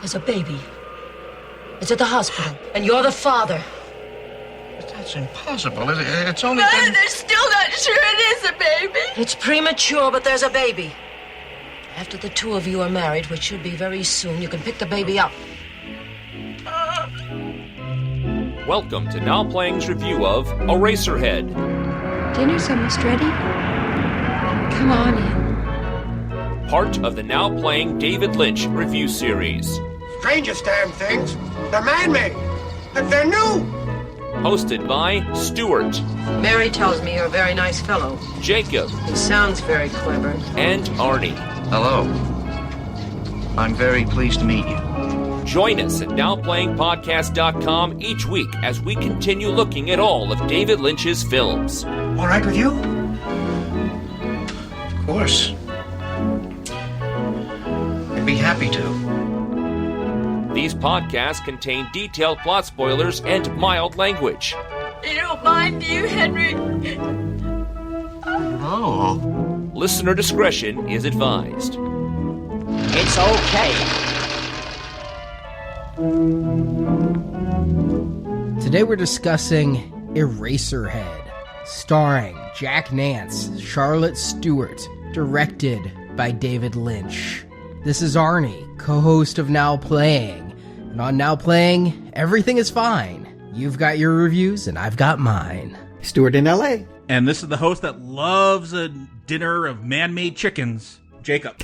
There's a baby. It's at the hospital, and you're the father. But that's impossible. It's only Mother, been... they're still not sure it is a baby. It's premature, but there's a baby. After the two of you are married, which should be very soon, you can pick the baby up. Welcome to Now Playing's review of Eraserhead. Dinner's almost ready. Come on in. Part of the Now Playing David Lynch review series. Strangest damn things. They're man-made. They're new. Hosted by Stuart. Mary tells me you're a very nice fellow. Jakob. He sounds very clever. And Arnie. Hello. I'm very pleased to meet you. Join us at NowPlayingPodcast.com each week as we continue looking at all of David Lynch's films. All right with you? Of course. I'd be happy to. These podcasts contain detailed plot spoilers and mild language. You don't mind, do you, Henry? Oh. Listener discretion is advised. It's okay. Today we're discussing Eraserhead, starring Jack Nance, Charlotte Stuart, directed by David Lynch. This is Arnie, co-host of Now Playing, and on Now Playing, everything is fine. You've got your reviews, and I've got mine. Stuart in LA. And this is the host that loves a dinner of man-made chickens, Jakob.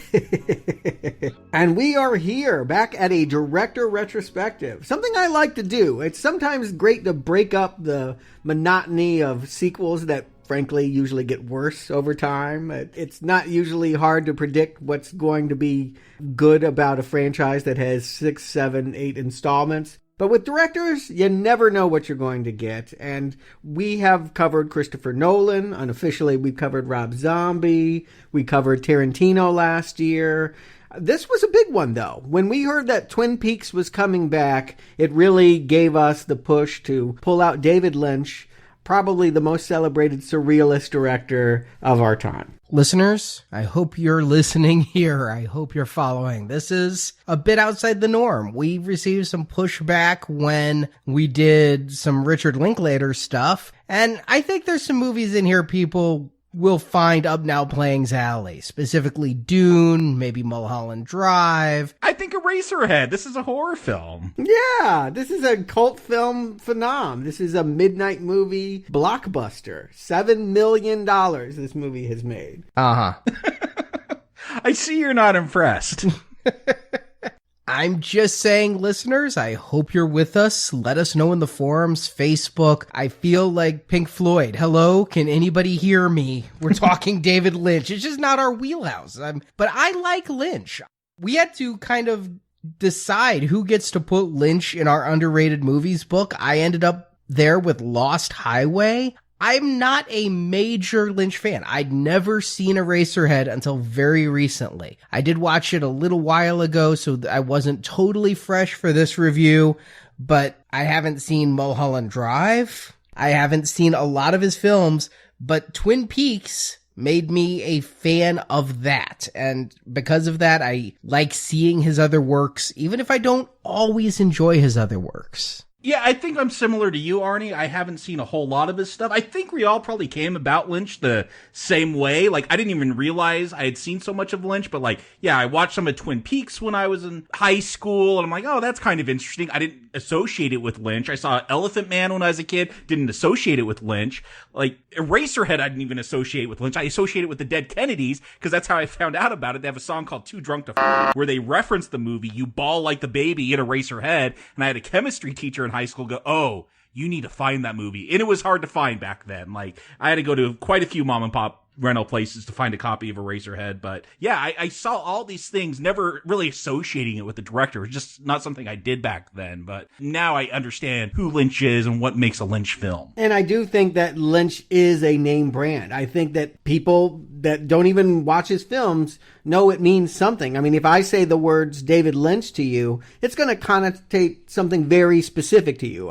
And we are here, back at a director retrospective. Something I like to do. It's sometimes great to break up the monotony of sequels that, frankly, usually get worse over time. It's not usually hard to predict what's going to be good about a franchise that has 6, 7, 8 installments. But with directors, you never know what you're going to get. And we have covered Christopher Nolan. Unofficially, we've covered Rob Zombie. We covered Tarantino last year. This was a big one, though. When we heard that Twin Peaks was coming back, it really gave us the push to pull out David Lynch, probably the most celebrated surrealist director of our time. Listeners, I hope you're listening here. I hope you're following. This is a bit outside the norm. We received some pushback when we did some Richard Linklater stuff, and I think there's some movies in here people will find up Now Playing's alley, specifically Dune, maybe Mulholland Drive. I think Eraserhead. This is a horror film. Yeah, this is a cult film phenom. This is a midnight movie blockbuster. $7 million this movie has made. Uh-huh. I see you're not impressed. I'm just saying, listeners, I hope you're with us. Let us know in the forums, Facebook. I feel like Pink Floyd. Hello, can anybody hear me? We're talking David Lynch. It's just not our wheelhouse. But I like Lynch. We had to kind of decide who gets to put Lynch in our underrated movies book. I ended up there with Lost Highway. I'm not a major Lynch fan. I'd never seen Eraserhead until very recently. I did watch it a little while ago, so I wasn't totally fresh for this review, but I haven't seen Mulholland Drive. I haven't seen a lot of his films, but Twin Peaks made me a fan of that. And because of that, I like seeing his other works, even if I don't always enjoy his other works. Yeah, I think I'm similar to you, Arnie. I haven't seen a whole lot of his stuff. I think we all probably came about Lynch the same way. Like, I didn't even realize I had seen so much of Lynch, but like, yeah, I watched some of Twin Peaks when I was in high school, and I'm like, oh, that's kind of interesting. I didn't associate it with Lynch. I saw Elephant Man when I was a kid, didn't associate it with Lynch. Like, Eraserhead I didn't even associate with Lynch. I associated it with the Dead Kennedys, because that's how I found out about it. They have a song called Too Drunk to F***, where they reference the movie You Ball Like the Baby in Eraserhead, and I had a chemistry teacher in high school go, oh, you need to find that movie. And it was hard to find back then. Like, I had to go to quite a few mom and pop rental places to find a copy of Eraserhead. But yeah, I saw all these things, never really associating it with the director. It was just not something I did back then. But now I understand who Lynch is and what makes a Lynch film. And I do think that Lynch is a name brand. I think that people that don't even watch his films know it means something. I mean, if I say the words David Lynch to you, it's going to connotate something very specific to you.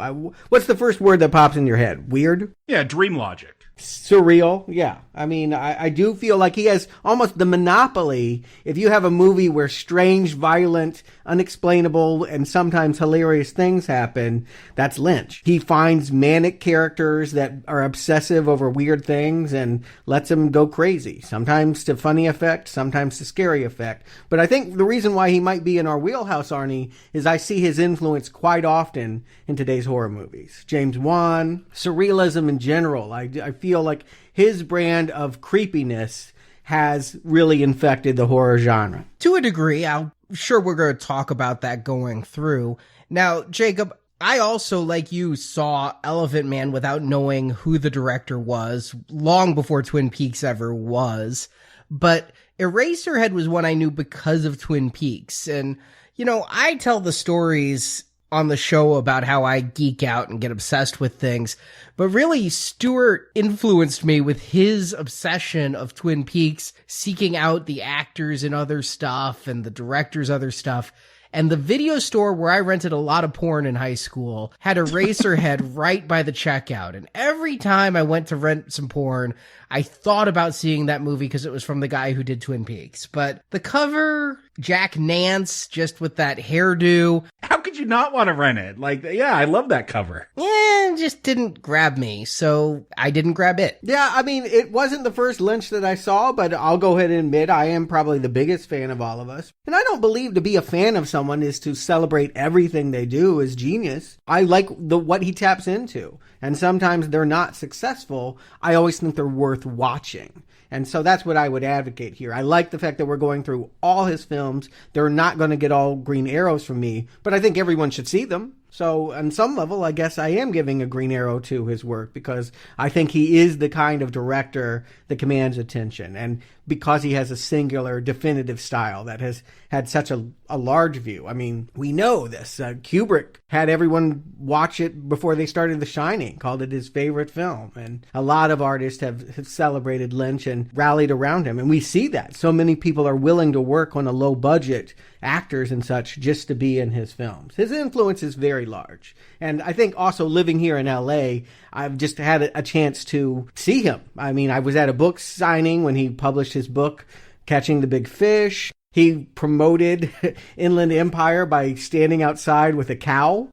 What's the first word that pops in your head? Weird? Yeah, dream logic. Surreal? Yeah. I mean, I do feel like he has almost the monopoly. If you have a movie where strange, violent, unexplainable, and sometimes hilarious things happen, that's Lynch. He finds manic characters that are obsessive over weird things and lets them go crazy. Sometimes to funny effect, sometimes to scary effect. But I think the reason why he might be in our wheelhouse, Arnie, is I see his influence quite often in today's horror movies. James Wan, surrealism in general. I feel like his brand of creepiness has really infected the horror genre. To a degree, I'm sure we're going to talk about that going through. Now, Jacob, I also, like you, saw Elephant Man without knowing who the director was, long before Twin Peaks ever was. But Eraserhead was one I knew because of Twin Peaks. And, you know, I tell the stories on the show about how I geek out and get obsessed with things. But really, Stuart influenced me with his obsession of Twin Peaks, seeking out the actors and other stuff and the director's other stuff. And the video store where I rented a lot of porn in high school had Eraserhead right by the checkout. And every time I went to rent some porn, I thought about seeing that movie because it was from the guy who did Twin Peaks. But the cover, Jack Nance, just with that hairdo. How could you not want to rent it? Like, yeah, I love that cover. Yeah, it just didn't grab me, so I didn't grab it. Yeah, I mean, it wasn't the first Lynch that I saw, but I'll go ahead and admit I am probably the biggest fan of all of us. And I don't believe to be a fan of someone is to celebrate everything they do as genius. I like what he taps into. And sometimes they're not successful. I always think they're worth watching. And so that's what I would advocate here. I like the fact that we're going through all his films. They're not going to get all green arrows from me, but I think everyone should see them. So on some level, I guess I am giving a green arrow to his work because I think he is the kind of director that commands attention. And because he has a singular, definitive style that has had such a large view. I mean, we know this. Kubrick had everyone watch it before they started The Shining, called it his favorite film. And a lot of artists have celebrated Lynch and rallied around him. And we see that. So many people are willing to work on a low budget, actors and such, just to be in his films. His influence is very large. And I think also living here in LA, I've just had a chance to see him. I mean, I was at a book signing when he published his book, Catching the Big Fish. He promoted Inland Empire by standing outside with a cow,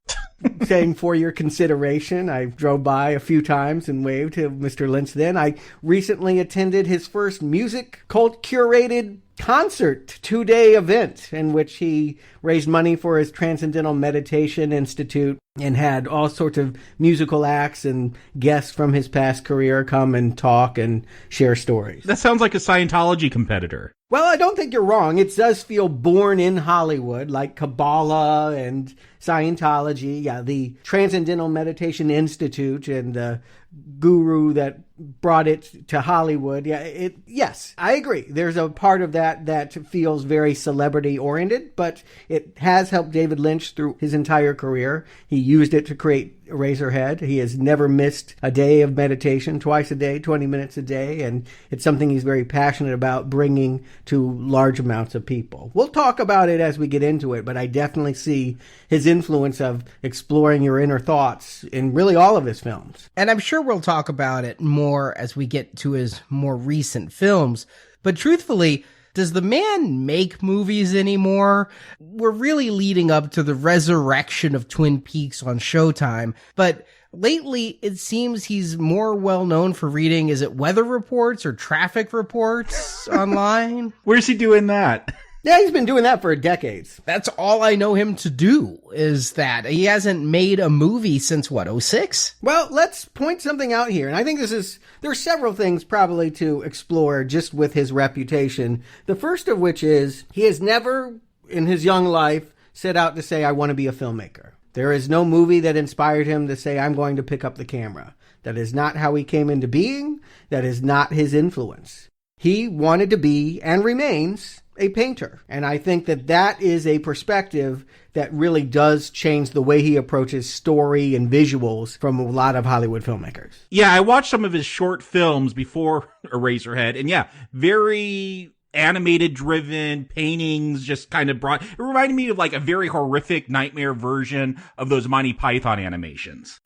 saying, for your consideration. I drove by a few times and waved to Mr. Lynch then. I recently attended his first music cult curated concert 2-day event in which he raised money for his Transcendental Meditation Institute and had all sorts of musical acts and guests from his past career come and talk and share stories. That sounds like a Scientology competitor. Well, I don't think you're wrong. It does feel born in Hollywood, like Kabbalah and Scientology. Yeah, the Transcendental Meditation Institute and the guru that brought it to Hollywood. Yeah, yes, I agree. There's a part of that feels very celebrity oriented, but it has helped David Lynch through his entire career. He used it to create Eraserhead. He has never missed a day of meditation, twice a day, 20 minutes a day, and it's something he's very passionate about bringing to large amounts of people. We'll talk about it as we get into it, but I definitely see his influence of exploring your inner thoughts in really all of his films. And I'm sure we'll talk about it more as we get to his more recent films. But truthfully, does the man make movies anymore? We're really leading up to the resurrection of Twin Peaks on Showtime, but lately it seems he's more well known for reading, is it weather reports or traffic reports online? Where's he doing that? Yeah, he's been doing that for decades. That's all I know him to do, is that. He hasn't made a movie since, what, 2006? Well, let's point something out here. And I think there are several things probably to explore just with his reputation. The first of which is he has never, in his young life, set out to say, I want to be a filmmaker. There is no movie that inspired him to say, I'm going to pick up the camera. That is not how he came into being. That is not his influence. He wanted to be, and remains, a painter. And I think that is a perspective that really does change the way he approaches story and visuals from a lot of Hollywood filmmakers. Yeah, I watched some of his short films before Eraserhead, and yeah, very animated driven paintings, just kind of brought, it reminded me of like a very horrific nightmare version of those Monty Python animations.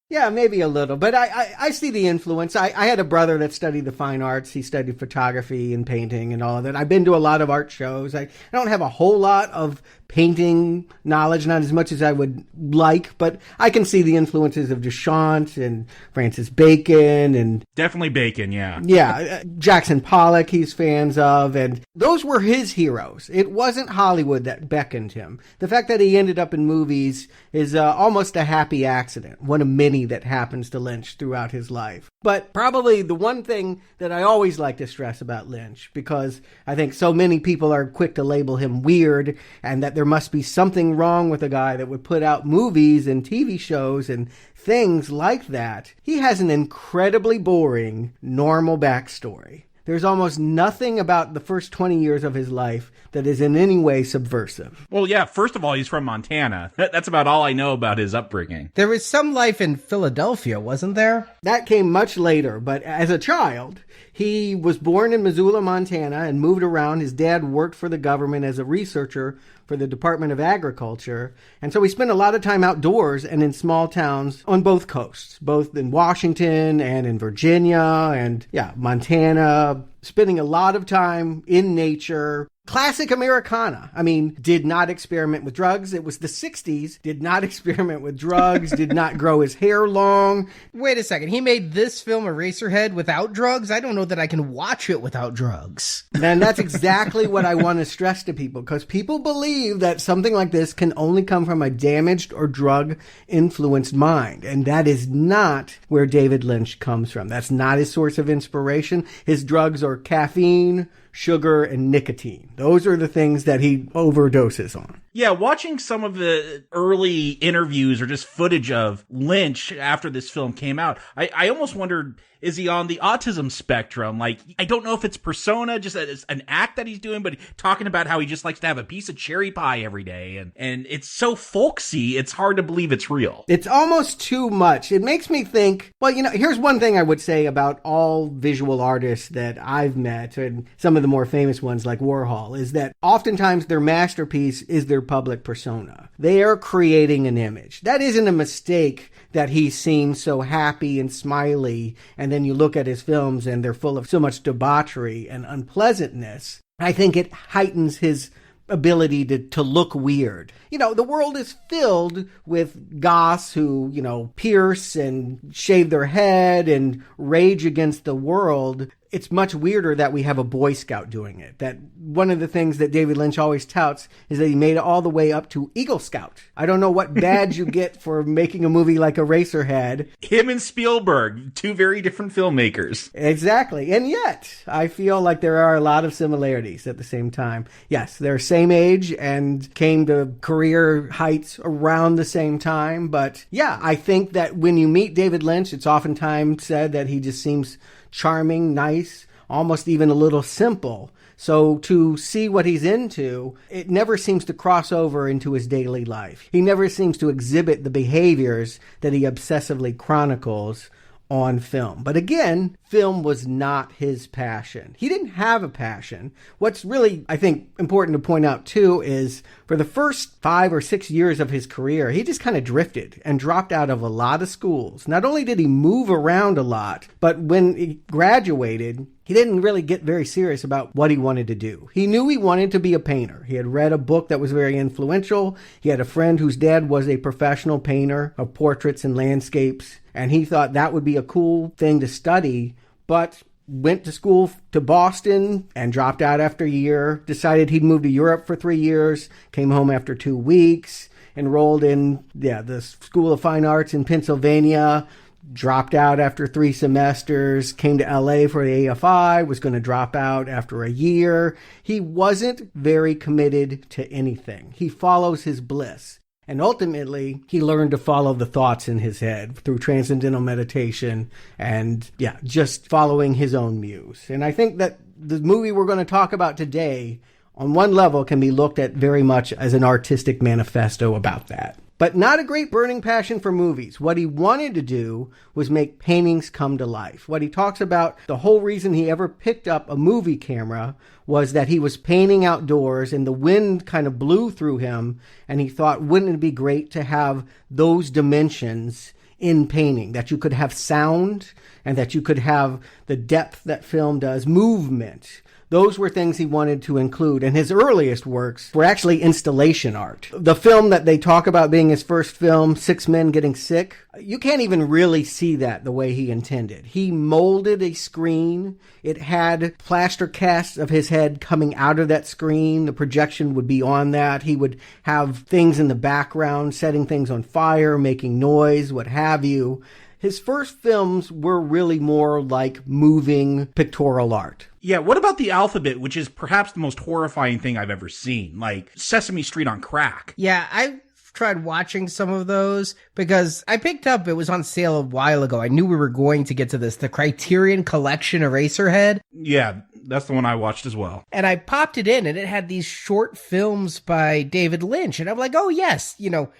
Yeah, maybe a little, but I see the influence. I had a brother that studied the fine arts. He studied photography and painting and all of that. I've been to a lot of art shows. I don't have a whole lot of painting knowledge, not as much as I would like, but I can see the influences of Duchamp and Francis Bacon and... Definitely Bacon, yeah. Yeah, Jackson Pollock he's fans of, and those were his heroes. It wasn't Hollywood that beckoned him. The fact that he ended up in movies is almost a happy accident, one of many that happens to Lynch throughout his life. But probably the one thing that I always like to stress about Lynch, because I think so many people are quick to label him weird, and that there must be something wrong with a guy that would put out movies and TV shows and things like that. He has an incredibly boring, normal backstory. There's almost nothing about the first 20 years of his life that is in any way subversive. Well, yeah, first of all, he's from Montana. That's about all I know about his upbringing. There was some life in Philadelphia, wasn't there? That came much later, but as a child, he was born in Missoula, Montana, and moved around. His dad worked for the government as a researcher for the Department of Agriculture. And so he spent a lot of time outdoors and in small towns on both coasts, both in Washington and in Virginia and, Montana, spending a lot of time in nature. Classic Americana. I mean, did not experiment with drugs. It was the 60s. Did not experiment with drugs. Did not grow his hair long. Wait a second. He made this film, Eraserhead, without drugs? I don't know that I can watch it without drugs. And that's exactly what I want to stress to people, because people believe that something like this can only come from a damaged or drug-influenced mind. And that is not where David Lynch comes from. That's not his source of inspiration. His drugs are caffeine, sugar, and nicotine. Those are the things that he overdoses on. Yeah, watching some of the early interviews or just footage of Lynch after this film came out, I almost wondered, is he on the autism spectrum? Like, I don't know if it's persona, just as an act that he's doing, but talking about how he just likes to have a piece of cherry pie every day. And it's so folksy, it's hard to believe it's real. It's almost too much. It makes me think, well, here's one thing I would say about all visual artists that I've met, and some of the more famous ones like Warhol, is that oftentimes their masterpiece is their public persona. They are creating an image. That isn't a mistake that he seems so happy and smiley, and then you look at his films and they're full of so much debauchery and unpleasantness. I think it heightens his ability to look weird. The world is filled with goths who, pierce and shave their head and rage against the world. It's much weirder that we have a Boy Scout doing it. That one of the things that David Lynch always touts is that he made it all the way up to Eagle Scout. I don't know what badge you get for making a movie like Eraserhead. Him and Spielberg, two very different filmmakers. Exactly. And yet, I feel like there are a lot of similarities at the same time. Yes, they're same age and came to career heights around the same time. But yeah, I think that when you meet David Lynch, it's oftentimes said that he just seems charming, nice, almost even a little simple. So to see what he's into, it never seems to cross over into his daily life. He never seems to exhibit the behaviors that he obsessively chronicles on film. But again, film was not his passion. He didn't have a passion. What's really, I think, important to point out too is for the first 5 or 6 years of his career, he just kind of drifted and dropped out of a lot of schools. Not only did he move around a lot, but when he graduated, he didn't really get very serious about what he wanted to do. He knew he wanted to be a painter. He had read a book that was very influential. He had a friend whose dad was a professional painter of portraits and landscapes, and he thought that would be a cool thing to study, but went to school to Boston and dropped out after a year, decided he'd move to Europe for 3 years, came home after 2 weeks, enrolled in the School of Fine Arts in Pennsylvania, dropped out after 3 semesters, came to LA for the AFI, was going to drop out after a year. He wasn't very committed to anything. He follows his bliss. And ultimately, he learned to follow the thoughts in his head through transcendental meditation and, just following his own muse. And I think that the movie we're going to talk about today, on one level, can be looked at very much as an artistic manifesto about that. But not a great burning passion for movies. What he wanted to do was make paintings come to life. What he talks about, the whole reason he ever picked up a movie camera was that he was painting outdoors and the wind kind of blew through him. And he thought, wouldn't it be great to have those dimensions in painting, that you could have sound and that you could have the depth that film does, movement. Those were things he wanted to include, and his earliest works were actually installation art. The film that they talk about being his first film, Six Men Getting Sick, you can't even really see that the way he intended. He molded a screen. It had plaster casts of his head coming out of that screen. The projection would be on that. He would have things in the background, setting things on fire, making noise, what have you. His first films were really more like moving pictorial art. Yeah, what about the alphabet, which is perhaps the most horrifying thing I've ever seen? Like Sesame Street on crack. Yeah, I tried watching some of those because I picked up, it was on sale a while ago. I knew we were going to get to this, the Criterion Collection Eraserhead. Yeah, that's the one I watched as well. And I popped it in and it had these short films by David Lynch. And I'm like, oh yes,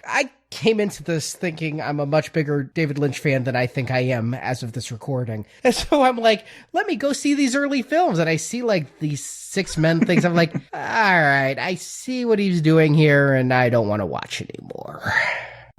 I came into this thinking I'm a much bigger David Lynch fan than I think I am as of this recording. And so I'm like, let me go see these early films. And I see like these Six Men things. I'm like, all right, I see what he's doing here and I don't want to watch anymore.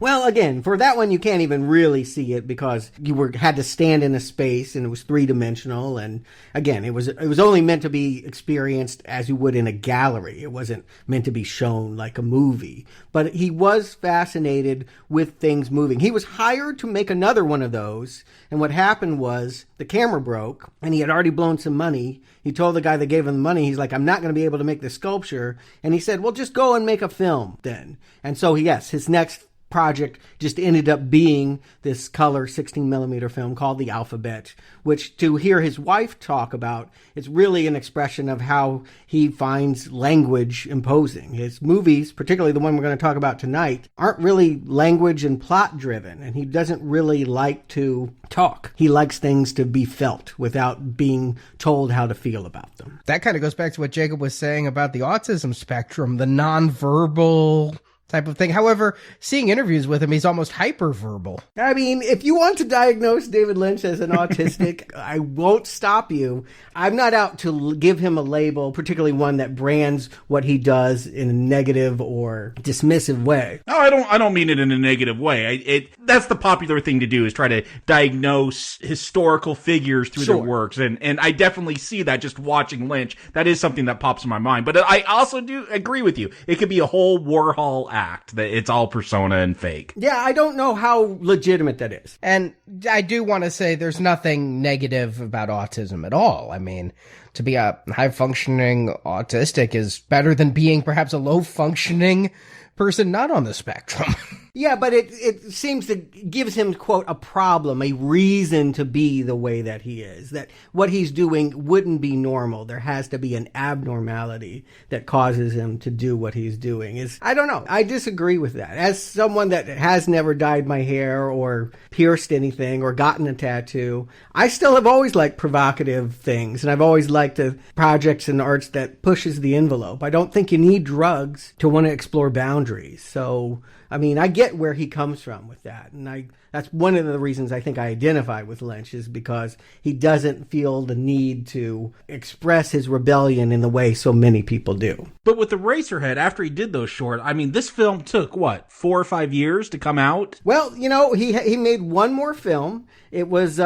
Well, again, for that one, you can't even really see it because you had to stand in a space and it was three-dimensional. And again, it was only meant to be experienced as you would in a gallery. It wasn't meant to be shown like a movie. But he was fascinated with things moving. He was hired to make another one of those. And what happened was the camera broke and he had already blown some money. He told the guy that gave him the money, he's like, I'm not going to be able to make the sculpture. And he said, well, just go and make a film then. And so, yes, his next project just ended up being this color 16 millimeter film called The Alphabet, which to hear his wife talk about, it's really an expression of how he finds language imposing. His movies, particularly the one we're going to talk about tonight, aren't really language and plot driven, and he doesn't really like to talk. He likes things to be felt without being told how to feel about them. That kind of goes back to what Jacob was saying about the autism spectrum, the nonverbal type of thing. However, seeing interviews with him, he's almost hyperverbal. I mean, if you want to diagnose David Lynch as an autistic, I won't stop you. I'm not out to give him a label, particularly one that brands what he does in a negative or dismissive way. No, I don't mean it in a negative way. That's the popular thing to do, is try to diagnose historical figures through their works. And I definitely see that just watching Lynch. That is something that pops in my mind. But I also do agree with you. It could be a whole Warhol act, that it's all persona and fake. Yeah, I don't know how legitimate that is. And I do want to say there's nothing negative about autism at all. I mean, to be a high-functioning autistic is better than being perhaps a low-functioning person not on the spectrum. Yeah, but it seems to gives him, quote, a problem, a reason to be the way that he is, that what he's doing wouldn't be normal. There has to be an abnormality that causes him to do what he's doing. I don't know. I disagree with that. As someone that has never dyed my hair or pierced anything or gotten a tattoo, I still have always liked provocative things, and I've always liked the projects and arts that pushes the envelope. I don't think you need drugs to want to explore boundaries. So, I mean, I get where he comes from with that. And that's one of the reasons I think I identify with Lynch, is because he doesn't feel the need to express his rebellion in the way so many people do. But with Eraserhead, after he did those short, I mean, this film took, 4 or 5 years to come out? Well, he made one more film. It was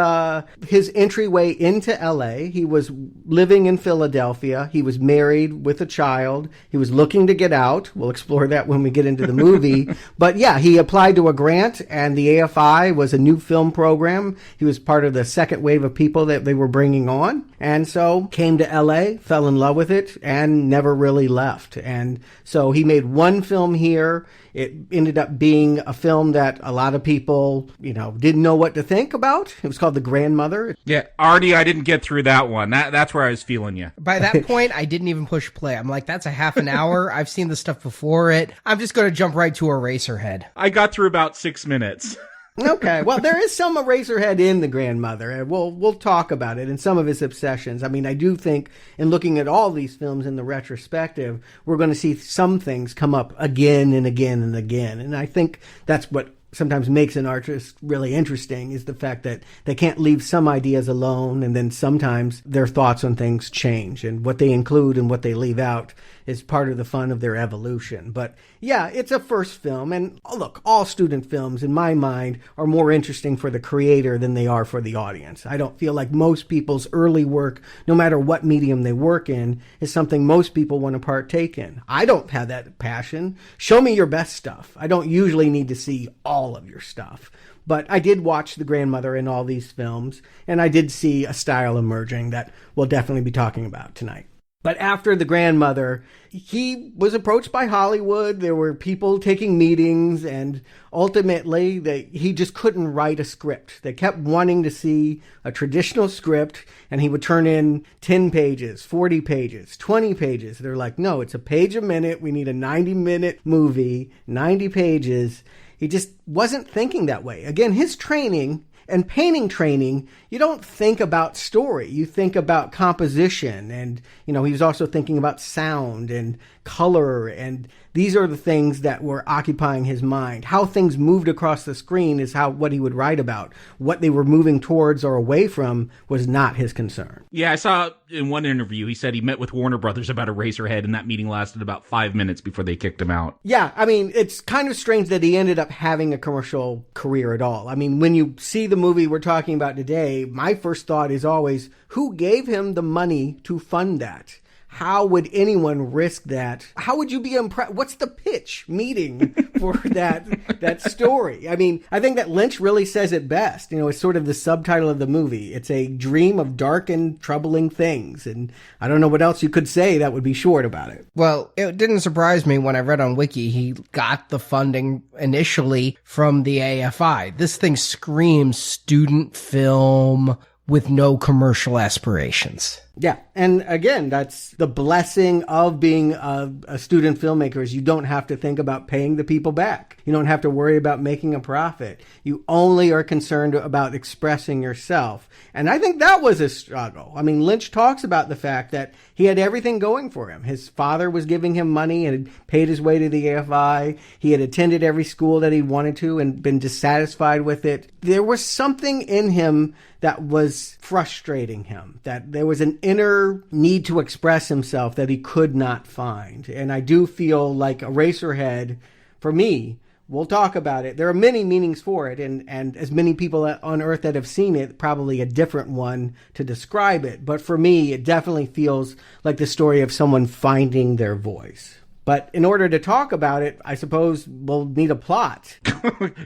his entryway into L.A. He was living in Philadelphia. He was married with a child. He was looking to get out. We'll explore that when we get into the movie. But yeah, he applied to a grant, and the AFI was a new film program. He was part of the second wave of people that they were bringing on. And so came to L.A., fell in love with it, and never really left. And so he made one film here. It ended up being a film that a lot of people, didn't know what to think about. It was called The Grandmother. Yeah, Arnie, I didn't get through that one. That's where I was feeling you. By that point, I didn't even push play. I'm like, that's a half an hour. I've seen the stuff before it. I'm just going to jump right to Eraserhead. I got through about 6 minutes. Okay, well, there is some Eraserhead in The Grandmother, and we'll talk about it and some of his obsessions. I mean, I do think in looking at all these films in the retrospective, we're going to see some things come up again and again and again, and I think that's what sometimes makes an artist really interesting is the fact that they can't leave some ideas alone, and then sometimes their thoughts on things change, and what they include and what they leave out is part of the fun of their evolution. But yeah, it's a first film, and look, all student films in my mind are more interesting for the creator than they are for the audience. I don't feel like most people's early work, no matter what medium they work in, is something most people want to partake in. I don't have that passion. Show me your best stuff. I don't usually need to see all of your stuff. But I did watch The Grandmother in all these films, and I did see a style emerging that we'll definitely be talking about tonight. But after The Grandmother, he was approached by Hollywood. There were people taking meetings, and ultimately he just couldn't write a script. They kept wanting to see a traditional script, and he would turn in 10 pages, 40 pages, 20 pages. They're like, no, it's a page a minute. We need a 90-minute movie, 90 pages. He just wasn't thinking that way. Again, his training and painting training, you don't think about story. You think about composition. And, he was also thinking about sound and color. And these are the things that were occupying his mind. How things moved across the screen is what he would write about. What they were moving towards or away from was not his concern. Yeah, I saw in one interview, he said he met with Warner Brothers about Eraserhead, and that meeting lasted about 5 minutes before they kicked him out. Yeah, I mean, it's kind of strange that he ended up having a commercial career at all. I mean, when you see the movie we're talking about today, my first thought is always, who gave him the money to fund that? How would anyone risk that? How would you be impressed? What's the pitch meeting for that story? I mean, I think that Lynch really says it best. It's sort of the subtitle of the movie. It's a dream of dark and troubling things. And I don't know what else you could say that would be short about it. Well, it didn't surprise me when I read on Wiki he got the funding initially from the AFI. This thing screams student film with no commercial aspirations. Yeah. And again, that's the blessing of being a student filmmaker is you don't have to think about paying the people back. You don't have to worry about making a profit. You only are concerned about expressing yourself. And I think that was a struggle. I mean, Lynch talks about the fact that he had everything going for him. His father was giving him money and had paid his way to the AFI. He had attended every school that he wanted to and been dissatisfied with it. There was something in him that was frustrating him, that there was an inner need to express himself that he could not find. And I do feel like Eraserhead, for me, we'll talk about it. There are many meanings for it, and as many people on Earth that have seen it, probably a different one to describe it. But for me, it definitely feels like the story of someone finding their voice. But in order to talk about it, I suppose we'll need a plot.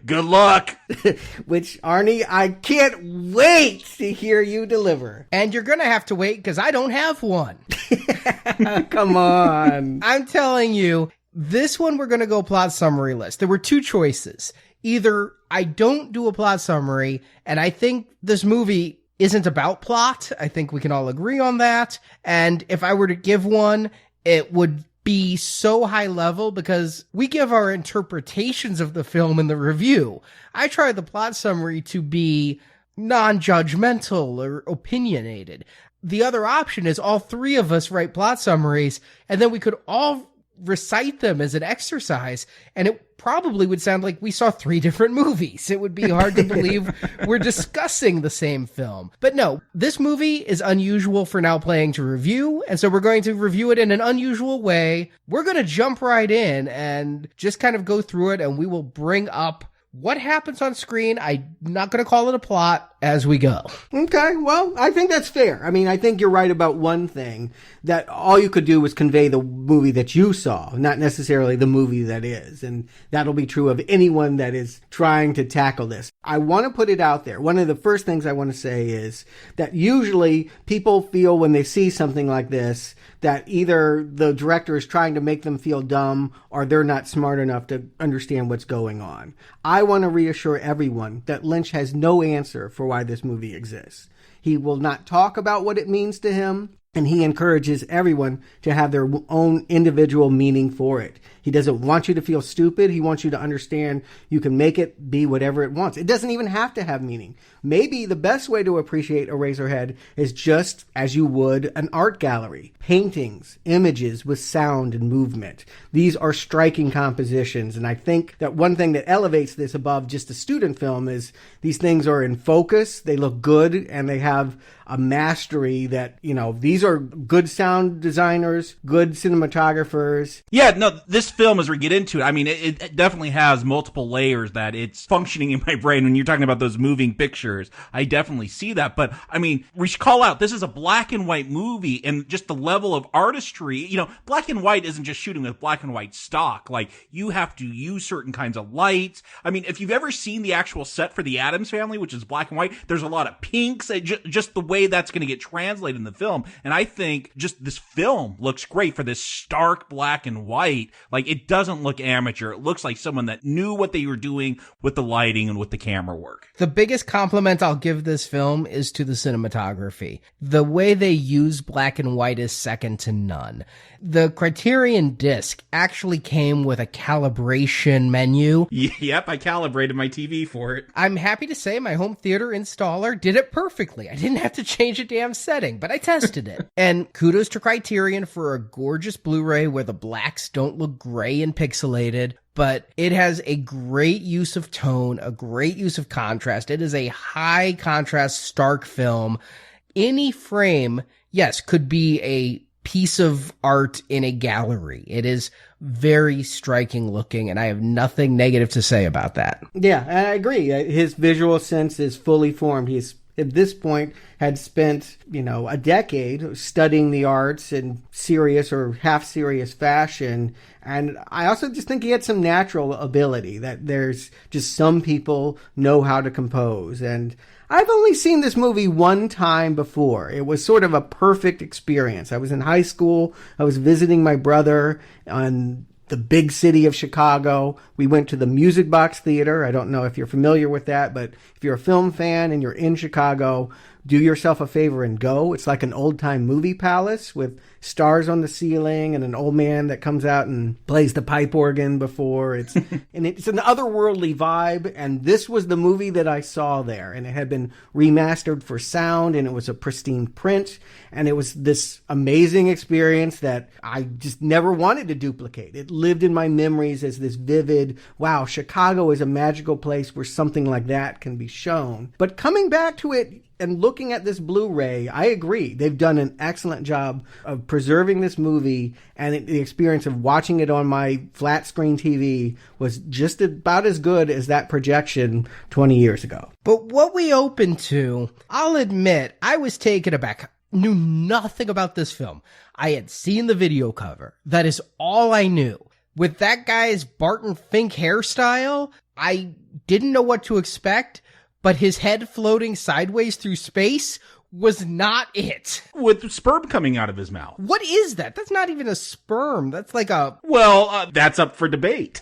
Good luck! Which, Arnie, I can't wait to hear you deliver. And you're going to have to wait because I don't have one. Come on. I'm telling you, this one we're going to go plot summary list. There were two choices. Either I don't do a plot summary, and I think this movie isn't about plot. I think we can all agree on that. And if I were to give one, it would be so high level because we give our interpretations of the film in the review. I try the plot summary to be non-judgmental or opinionated. The other option is all three of us write plot summaries, and then we could all recite them as an exercise, and it probably would sound like we saw three different movies. It would be hard to believe we're discussing the same film. But no, this movie is unusual for Now Playing to review, and so we're going to review it in an unusual way. We're going to jump right in and just kind of go through it, and we will bring up what happens on screen. I'm not going to call it a plot as we go. Okay, well, I think that's fair. I mean, I think you're right about one thing, that all you could do was convey the movie that you saw, not necessarily the movie that is. And that'll be true of anyone that is trying to tackle this. I want to put it out there. One of the first things I want to say is that usually people feel when they see something like this that either the director is trying to make them feel dumb or they're not smart enough to understand what's going on. I want to reassure everyone that Lynch has no answer for why this movie exists. He will not talk about what it means to him, and he encourages everyone to have their own individual meaning for it. He doesn't want you to feel stupid. He wants you to understand you can make it be whatever it wants. It doesn't even have to have meaning. Maybe the best way to appreciate Eraserhead is just as you would an art gallery. Paintings, images with sound and movement. These are striking compositions, and I think that one thing that elevates this above just a student film is these things are in focus, they look good, and they have a mastery that, these are good sound designers, good cinematographers. Yeah, no, this film, as we get into it, I mean, it definitely has multiple layers that it's functioning in my brain. When you're talking about those moving pictures, I definitely see that. But, I mean, we should call out, this is a black and white movie, and just the level of artistry, black and white isn't just shooting with black and white stock. Like, you have to use certain kinds of lights. I mean, if you've ever seen the actual set for the Addams Family, which is black and white, there's a lot of pinks, just the way that's going to get translated in the film. And I think just this film looks great for this stark black and white. Like, it doesn't look amateur. It looks like someone that knew what they were doing with the lighting and with the camera work. The biggest compliment I'll give this film is to the cinematography. The way they use black and white is second to none. The Criterion disc actually came with a calibration menu. Yep, I calibrated my TV for it. I'm happy to say my home theater installer did it perfectly. I didn't have to change a damn setting, but I tested it. And kudos to Criterion for a gorgeous Blu-ray where the blacks don't look gray and pixelated, but it has a great use of tone, a great use of contrast. It is a high contrast, stark film. Any frame, yes, could be a piece of art in a gallery. It is very striking looking, and I have nothing negative to say about that. Yeah, I agree. His visual sense is fully formed. He's, at this point, had spent, a decade studying the arts in serious or half-serious fashion. And I also just think he had some natural ability, that there's just some people know how to compose. And I've only seen this movie one time before. It was sort of a perfect experience. I was in high school. I was visiting my brother on the big city of Chicago. We went to the Music Box Theater. I don't know if you're familiar with that, but if you're a film fan and you're in Chicago, do yourself a favor and go. It's like an old-time movie palace with stars on the ceiling and an old man that comes out and plays the pipe organ before. It's and it's an otherworldly vibe, and this was the movie that I saw there, and it had been remastered for sound, and it was a pristine print, and it was this amazing experience that I just never wanted to duplicate. It lived in my memories as this vivid, wow, Chicago is a magical place where something like that can be shown. But coming back to it, and looking at this Blu-ray, I agree. They've done an excellent job of preserving this movie, and the experience of watching it on my flat screen TV was just about as good as that projection 20 years ago. But what we opened to, I'll admit, I was taken aback. Knew nothing about this film. I had seen the video cover. That is all I knew. With that guy's Barton Fink hairstyle, I didn't know what to expect. But his head floating sideways through space was not it. With sperm coming out of his mouth. What is that? That's not even a sperm. That's like a... Well, that's up for debate.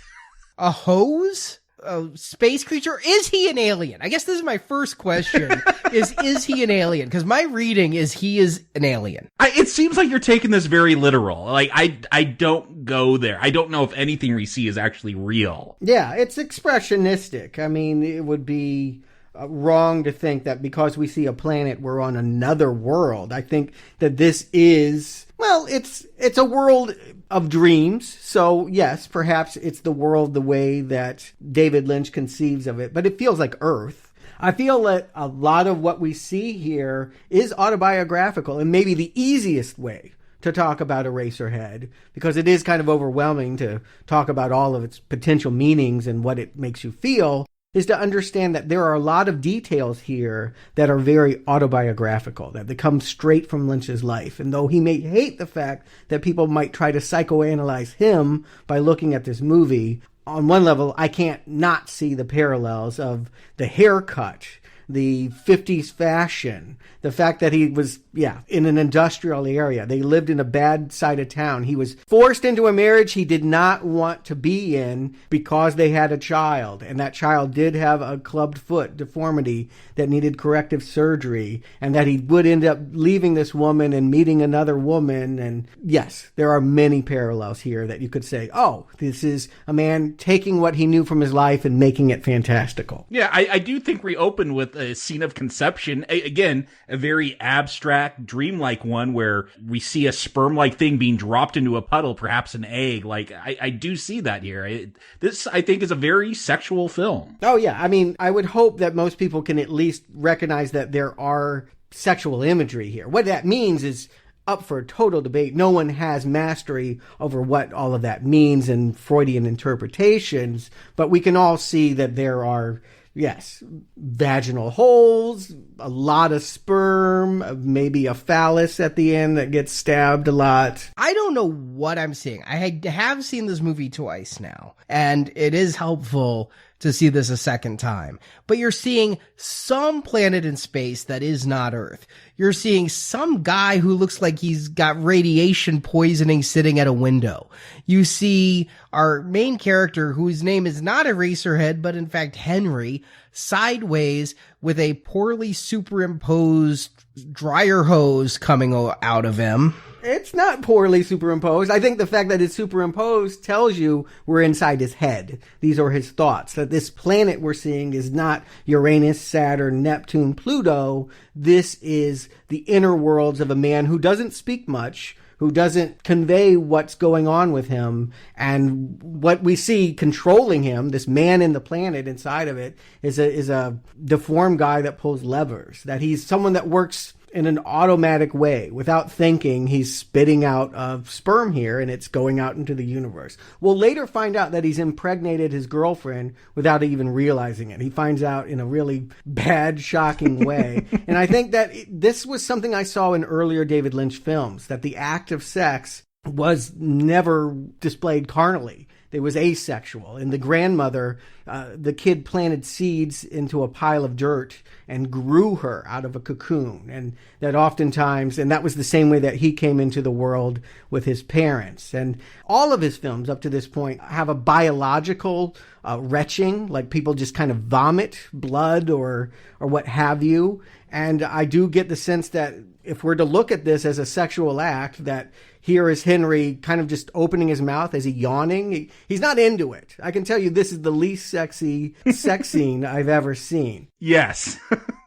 A hose? A space creature? Is he an alien? I guess this is my first question. is he an alien? Because my reading is he is an alien. It seems like you're taking this very literal. Like, I don't go there. I don't know if anything we see is actually real. Yeah, it's expressionistic. I mean, it would be wrong to think that because we see a planet, we're on another world. I think that this is, well, it's a world of dreams. So yes, perhaps it's the world the way that David Lynch conceives of it, but it feels like Earth. I feel that a lot of what we see here is autobiographical, and maybe the easiest way to talk about Eraserhead, because it is kind of overwhelming to talk about all of its potential meanings and what it makes you feel, is to understand that there are a lot of details here that are very autobiographical, that they come straight from Lynch's life. And though he may hate the fact that people might try to psychoanalyze him by looking at this movie, on one level, I can't not see the parallels of the haircut, the 50s fashion, the fact that he was, in an industrial area. They lived in a bad side of town. He was forced into a marriage he did not want to be in because they had a child. And that child did have a clubbed foot deformity that needed corrective surgery. And that he would end up leaving this woman and meeting another woman. And yes, there are many parallels here that you could say, oh, this is a man taking what he knew from his life and making it fantastical. Yeah, I do think we open with a scene of conception. Again, a very abstract, dreamlike one where we see a sperm-like thing being dropped into a puddle, perhaps an egg. Like, I do see that here. This, I think, is a very sexual film. Oh, yeah. I mean, I would hope that most people can at least recognize that there are sexual imagery here. What that means is up for total debate. No one has mastery over what all of that means and Freudian interpretations, but we can all see that there are, yes, vaginal holes, a lot of sperm, maybe a phallus at the end that gets stabbed a lot. I don't know what I'm seeing. I have seen this movie twice now, and it is helpful to see this a second time. But you're seeing some planet in space that is not Earth. You're seeing some guy who looks like he's got radiation poisoning sitting at a window. You see our main character, whose name is not Eraserhead, but in fact Henry, sideways with a poorly superimposed dryer hose coming out of him. It's not poorly superimposed. I think the fact that it's superimposed tells you we're inside his head. These are his thoughts. That this planet we're seeing is not Uranus, Saturn, Neptune, Pluto. This is the inner worlds of a man who doesn't speak much, who doesn't convey what's going on with him. And what we see controlling him, this man in the planet inside of it, is a deformed guy that pulls levers. That he's someone that works in an automatic way. Without thinking, he's spitting out sperm here and it's going out into the universe. We'll later find out that he's impregnated his girlfriend without even realizing it. He finds out in a really bad, shocking way. And I think that this was something I saw in earlier David Lynch films, that the act of sex was never displayed carnally. It was asexual. And the grandmother, the kid planted seeds into a pile of dirt and grew her out of a cocoon. And that oftentimes, and that was the same way that he came into the world with his parents. And all of his films up to this point have a biological retching, like people just kind of vomit blood or what have you. And I do get the sense that if we're to look at this as a sexual act, that here is Henry kind of just opening his mouth. Is he yawning? He's not into it. I can tell you this is the least sexy sex scene I've ever seen. Yes.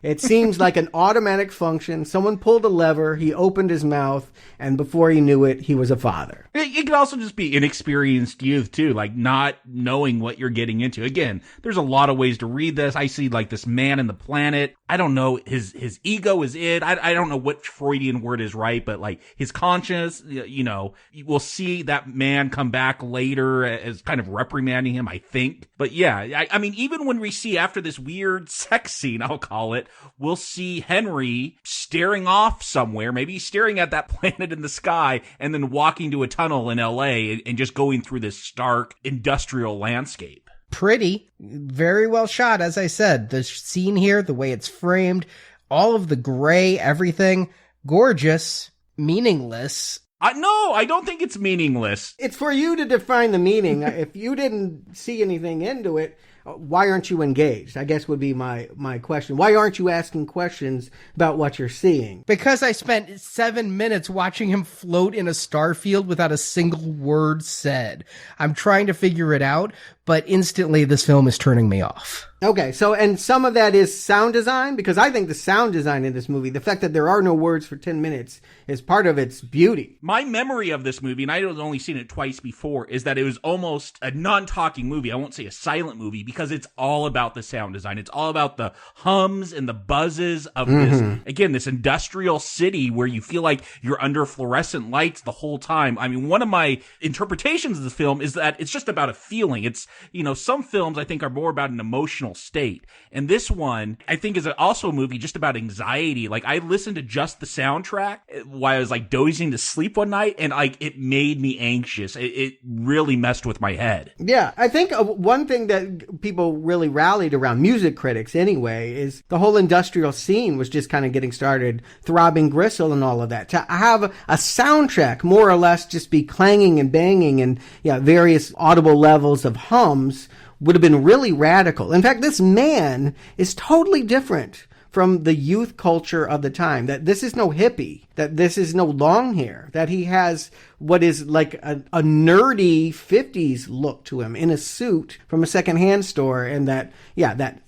It seems like an automatic function. Someone pulled a lever, he opened his mouth, and before he knew it, he was a father. It could also just be inexperienced youth, too, like not knowing what you're getting into. Again, there's a lot of ways to read this. I see like this man in the planet. I don't know, his ego is it. I don't know what Freudian word is right, but like his conscience, you know, we'll see that man come back later as kind of reprimanding him, I think. But yeah, I mean, even when we see after this weird sex scene, I'll call it, we'll see Henry staring off somewhere, maybe staring at that planet in the sky, and then walking to a tunnel in LA and just going through this stark industrial landscape. Pretty, very well shot, as I said. The scene here, the way it's framed, all of the gray, everything, gorgeous, meaningless. No, I don't think it's meaningless. It's for you to define the meaning. If you didn't see anything into it, why aren't you engaged? I guess would be my question. Why aren't you asking questions about what you're seeing? Because I spent 7 minutes watching him float in a star field without a single word said. I'm trying to figure it out, but instantly this film is turning me off. Okay, so, and some of that is sound design, because I think the sound design in this movie, the fact that there are no words for 10 minutes is part of its beauty. My memory of this movie, and I had only seen it twice before, is that it was almost a non-talking movie. I won't say a silent movie, because it's all about the sound design. It's all about the hums and the buzzes of this, again, this industrial city where you feel like you're under fluorescent lights the whole time. I mean, one of my interpretations of the film is that it's just about a feeling. It's, you know, some films I think are more about an emotional emotional state. And this one, I think, is also a movie just about anxiety. Like, I listened to just the soundtrack while I was like dozing to sleep one night, and like it made me anxious. It really messed with my head. Yeah, I think one thing that people really rallied around, music critics anyway, is the whole industrial scene was just kind of getting started, throbbing gristle and all of that. To have a soundtrack more or less just be clanging and banging and various audible levels of hums would have been really radical. In fact, this man is totally different from the youth culture of the time, that this is no hippie, that this is no long hair, that he has what is like a nerdy 50s look to him in a suit from a secondhand store, and that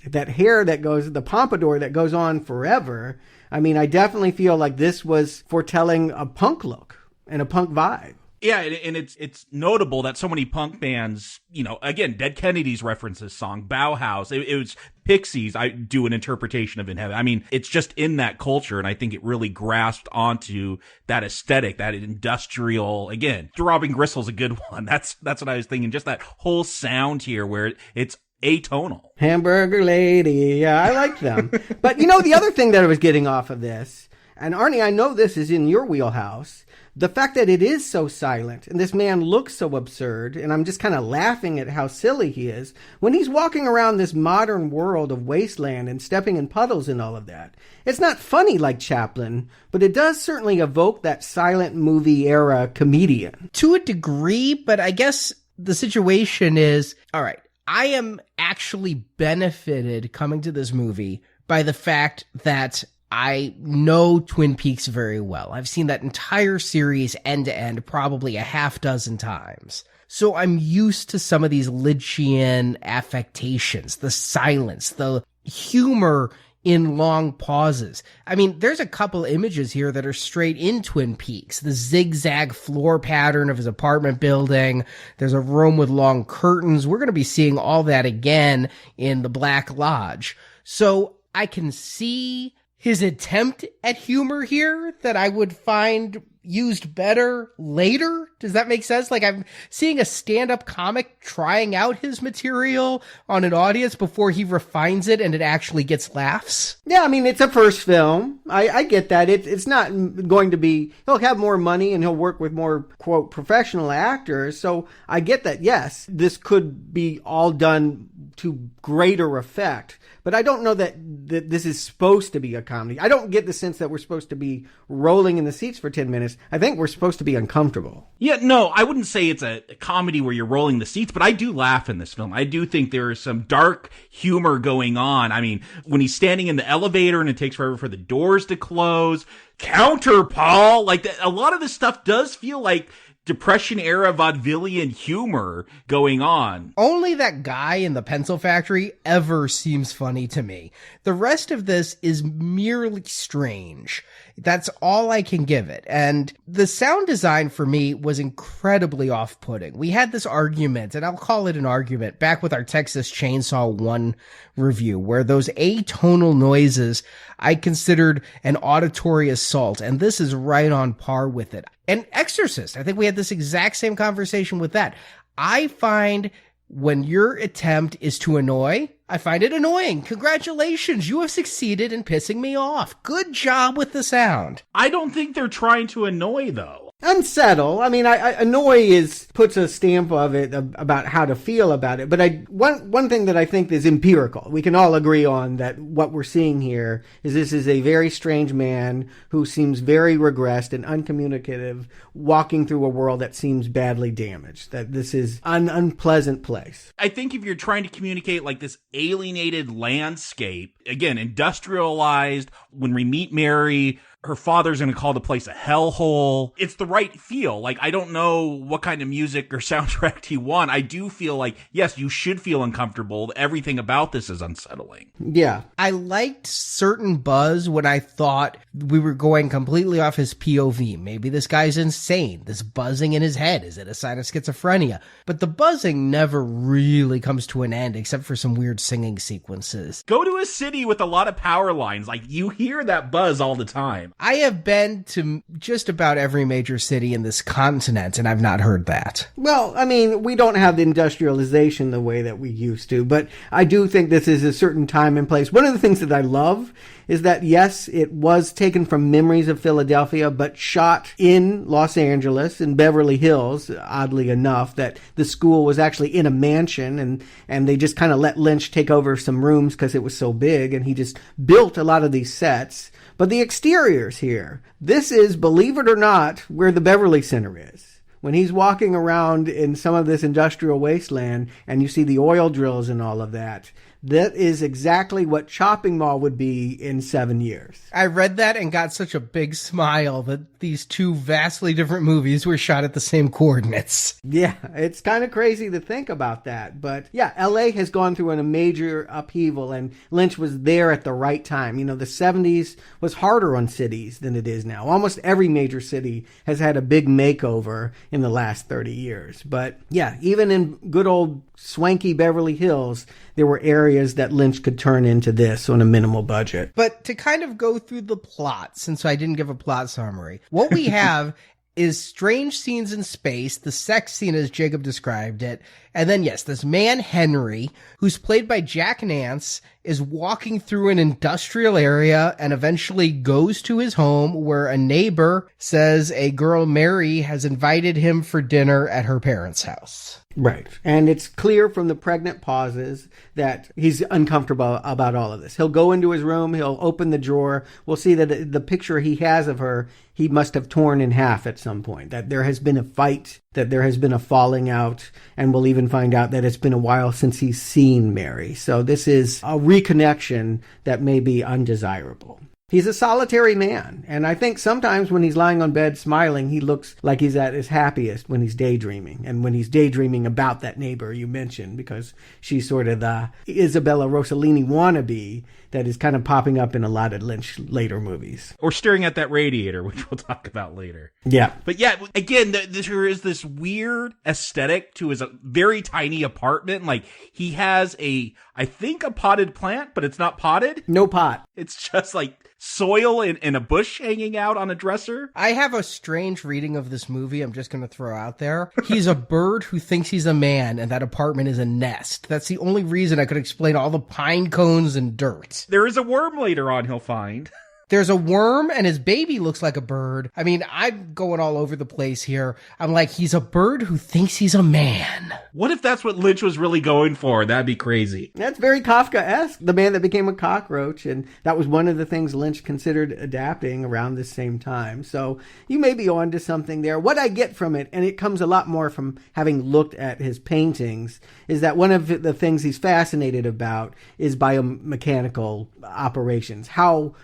hair that goes, the pompadour that goes on forever. I mean, I definitely feel like this was foretelling a punk look and a punk vibe. Yeah, and it's notable that so many punk bands, again, Dead Kennedys reference this song, Bauhaus, it was Pixies, I do an interpretation of In Heaven. I mean, it's just in that culture, and I think it really grasped onto that aesthetic, that industrial, again, Throbbing Gristle's a good one. That's what I was thinking, just that whole sound here where it's atonal. Hamburger Lady, yeah, I like them. But the other thing that I was getting off of this, and Arnie, I know this is in your wheelhouse, the fact that it is so silent and this man looks so absurd, and I'm just kind of laughing at how silly he is when he's walking around this modern world of wasteland and stepping in puddles and all of that. It's not funny like Chaplin, but it does certainly evoke that silent movie era comedian. To a degree, but I guess the situation is, all right, I am actually benefited coming to this movie by the fact that I know Twin Peaks very well. I've seen that entire series end to end probably a half dozen times. So I'm used to some of these Lynchian affectations, the silence, the humor in long pauses. I mean, there's a couple images here that are straight in Twin Peaks. The zigzag floor pattern of his apartment building. There's a room with long curtains. We're going to be seeing all that again in the Black Lodge. So I can see his attempt at humor here that I would find used better later. Does that make sense? Like, I'm seeing a stand-up comic trying out his material on an audience before he refines it and it actually gets laughs. Yeah, I mean, it's a first film. I get that. It's not going to be, he'll have more money and he'll work with more, quote, professional actors. So I get that, yes, this could be all done to greater effect. But I don't know that this is supposed to be a comedy. I don't get the sense that we're supposed to be rolling in the seats for 10 minutes. I think we're supposed to be uncomfortable. Yeah, no, I wouldn't say it's a comedy where you're rolling the seats, but I do laugh in this film. I do think there is some dark humor going on. I mean, when he's standing in the elevator and it takes forever for the doors to close, counter, Paul, like a lot of this stuff does feel like Depression era vaudevillian humor going on. Only that guy in the pencil factory ever seems funny to me. The rest of this is merely strange. That's all I can give it. And the sound design for me was incredibly off-putting. We had this argument, and I'll call it an argument, back with our Texas Chainsaw 1 review, where those atonal noises I considered an auditory assault, and this is right on par with it. And Exorcist, I think we had this exact same conversation with that. I find when your attempt is to annoy, I find it annoying. Congratulations, you have succeeded in pissing me off. Good job with the sound. I don't think they're trying to annoy, though. Unsettle. I mean, annoy puts a stamp of it about how to feel about it. But one thing that I think is empirical, we can all agree on that what we're seeing here is this is a very strange man who seems very regressed and uncommunicative, walking through a world that seems badly damaged. That this is an unpleasant place. I think if you're trying to communicate like this alienated landscape, again, industrialized, when we meet Mary, her father's going to call the place a hellhole. It's the right feel. Like, I don't know what kind of music or soundtrack you want. I do feel like, yes, you should feel uncomfortable. Everything about this is unsettling. Yeah. I liked certain buzz when I thought we were going completely off his POV. Maybe this guy's insane. This buzzing in his head. Is it a sign of schizophrenia? But the buzzing never really comes to an end except for some weird singing sequences. Go to a city with a lot of power lines. Like, you hear that buzz all the time. opinion. I have been to just about every major city in this continent, and I've not heard that. Well, I mean, we don't have the industrialization the way that we used to, but I do think this is a certain time and place. One of the things that I love is that, yes, it was taken from memories of Philadelphia, but shot in Los Angeles, in Beverly Hills, oddly enough, that the school was actually in a mansion, and they just kind of let Lynch take over some rooms because it was so big, and he just built a lot of these sets. But the exteriors here, this is, believe it or not, where the Beverly Center is. When he's walking around in some of this industrial wasteland and you see the oil drills and all of that, that is exactly what Chopping Mall would be in 7 years. I read that and got such a big smile that these two vastly different movies were shot at the same coordinates. Yeah, it's kind of crazy to think about that. But yeah, LA has gone through a major upheaval, and Lynch was there at the right time. You know, the 70s was harder on cities than it is now. Almost every major city has had a big makeover in the last 30 years. But yeah, even in good old swanky Beverly Hills, there were areas that Lynch could turn into this on a minimal budget. But to kind of go through the plot, since I didn't give a plot summary, what we have is strange scenes in space, the sex scene as Jacob described it, and then, yes, this man, Henry, who's played by Jack Nance, is walking through an industrial area and eventually goes to his home where a neighbor says a girl, Mary, has invited him for dinner at her parents' house. Right. And it's clear from the pregnant pauses that he's uncomfortable about all of this. He'll go into his room, he'll open the drawer. We'll see that the picture he has of her, he must have torn in half at some point, that there has been a fight, that there has been a falling out, and we'll even find out that it's been a while since he's seen Mary. So this is a reconnection that may be undesirable. He's a solitary man, and I think sometimes when he's lying on bed smiling, he looks like he's at his happiest when he's daydreaming, and when he's daydreaming about that neighbor you mentioned, because she's sort of the Isabella Rossellini wannabe that is kind of popping up in a lot of Lynch later movies. Or staring at that radiator, which we'll talk about later. Yeah. But yeah, again, there is this weird aesthetic to his very tiny apartment. Like, he has I think a potted plant, but it's not potted. No pot. It's just like soil and a bush hanging out on a dresser. I have a strange reading of this movie I'm just going to throw out there. He's a bird who thinks he's a man, and that apartment is a nest. That's the only reason I could explain all the pine cones and dirt. There is a worm later on he'll find. There's a worm, and his baby looks like a bird. I mean, I'm going all over the place here. I'm like, he's a bird who thinks he's a man. What if that's what Lynch was really going for? That'd be crazy. That's very Kafka-esque, the man that became a cockroach, and that was one of the things Lynch considered adapting around the same time. So you may be onto something there. What I get from it, and it comes a lot more from having looked at his paintings, is that one of the things he's fascinated about is biomechanical operations. How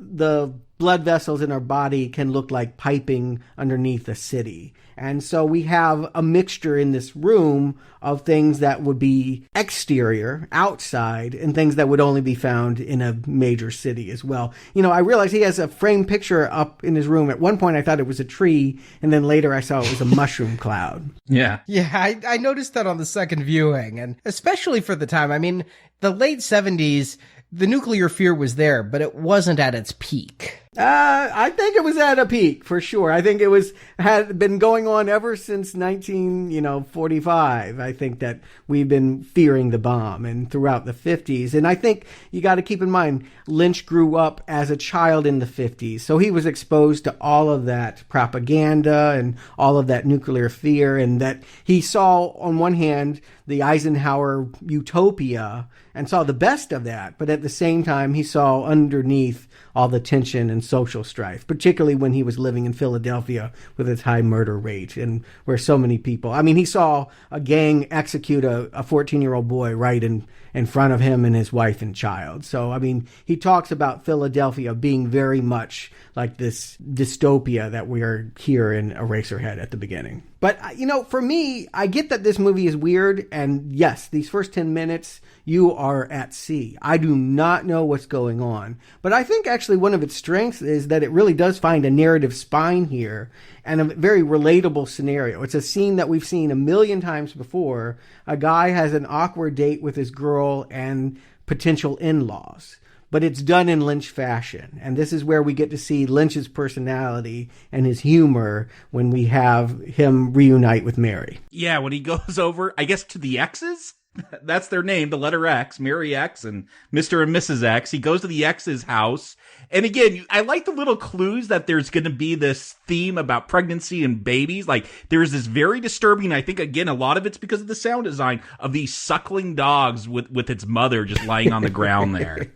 the blood vessels in our body can look like piping underneath a city. And so we have a mixture in this room of things that would be exterior, outside, and things that would only be found in a major city as well. You know, I realized he has a framed picture up in his room. At one point I thought it was a tree, and then later I saw it was a mushroom cloud. Yeah. Yeah, I noticed that on the second viewing, and especially for the time. I mean, the late 70s, the nuclear fear was there, but it wasn't at its peak. I think it was at a peak for sure. I think it had been going on ever since 1945. I think that we've been fearing the bomb, and throughout the 50s. And I think you got to keep in mind, Lynch grew up as a child in the 50s. So he was exposed to all of that propaganda and all of that nuclear fear, and that he saw on one hand the Eisenhower utopia and saw the best of that. But at the same time, he saw underneath all the tension and social strife, particularly when he was living in Philadelphia with its high murder rate and where so many people, I mean, he saw a gang execute a 14-year-old boy right in front of him and his wife and child. So, I mean, he talks about Philadelphia being very much like this dystopia that we are here in Eraserhead at the beginning. But, you know, for me, I get that this movie is weird. And yes, these first 10 minutes, you are at sea. I do not know what's going on. But I think actually one of its strengths is that it really does find a narrative spine here and a very relatable scenario. It's a scene that we've seen a million times before. A guy has an awkward date with his girl and potential in-laws. but it's done in Lynch fashion. And this is where we get to see Lynch's personality and his humor when we have him reunite with Mary. Yeah, when he goes over, I guess, to the X's? That's their name, the letter X, Mary X and Mr. and Mrs. X. He goes to the X's house. And again, I like the little clues that there's going to be this theme about pregnancy and babies. Like, there's this very disturbing, I think, again, a lot of it's because of the sound design of these suckling dogs with its mother just lying on the ground there.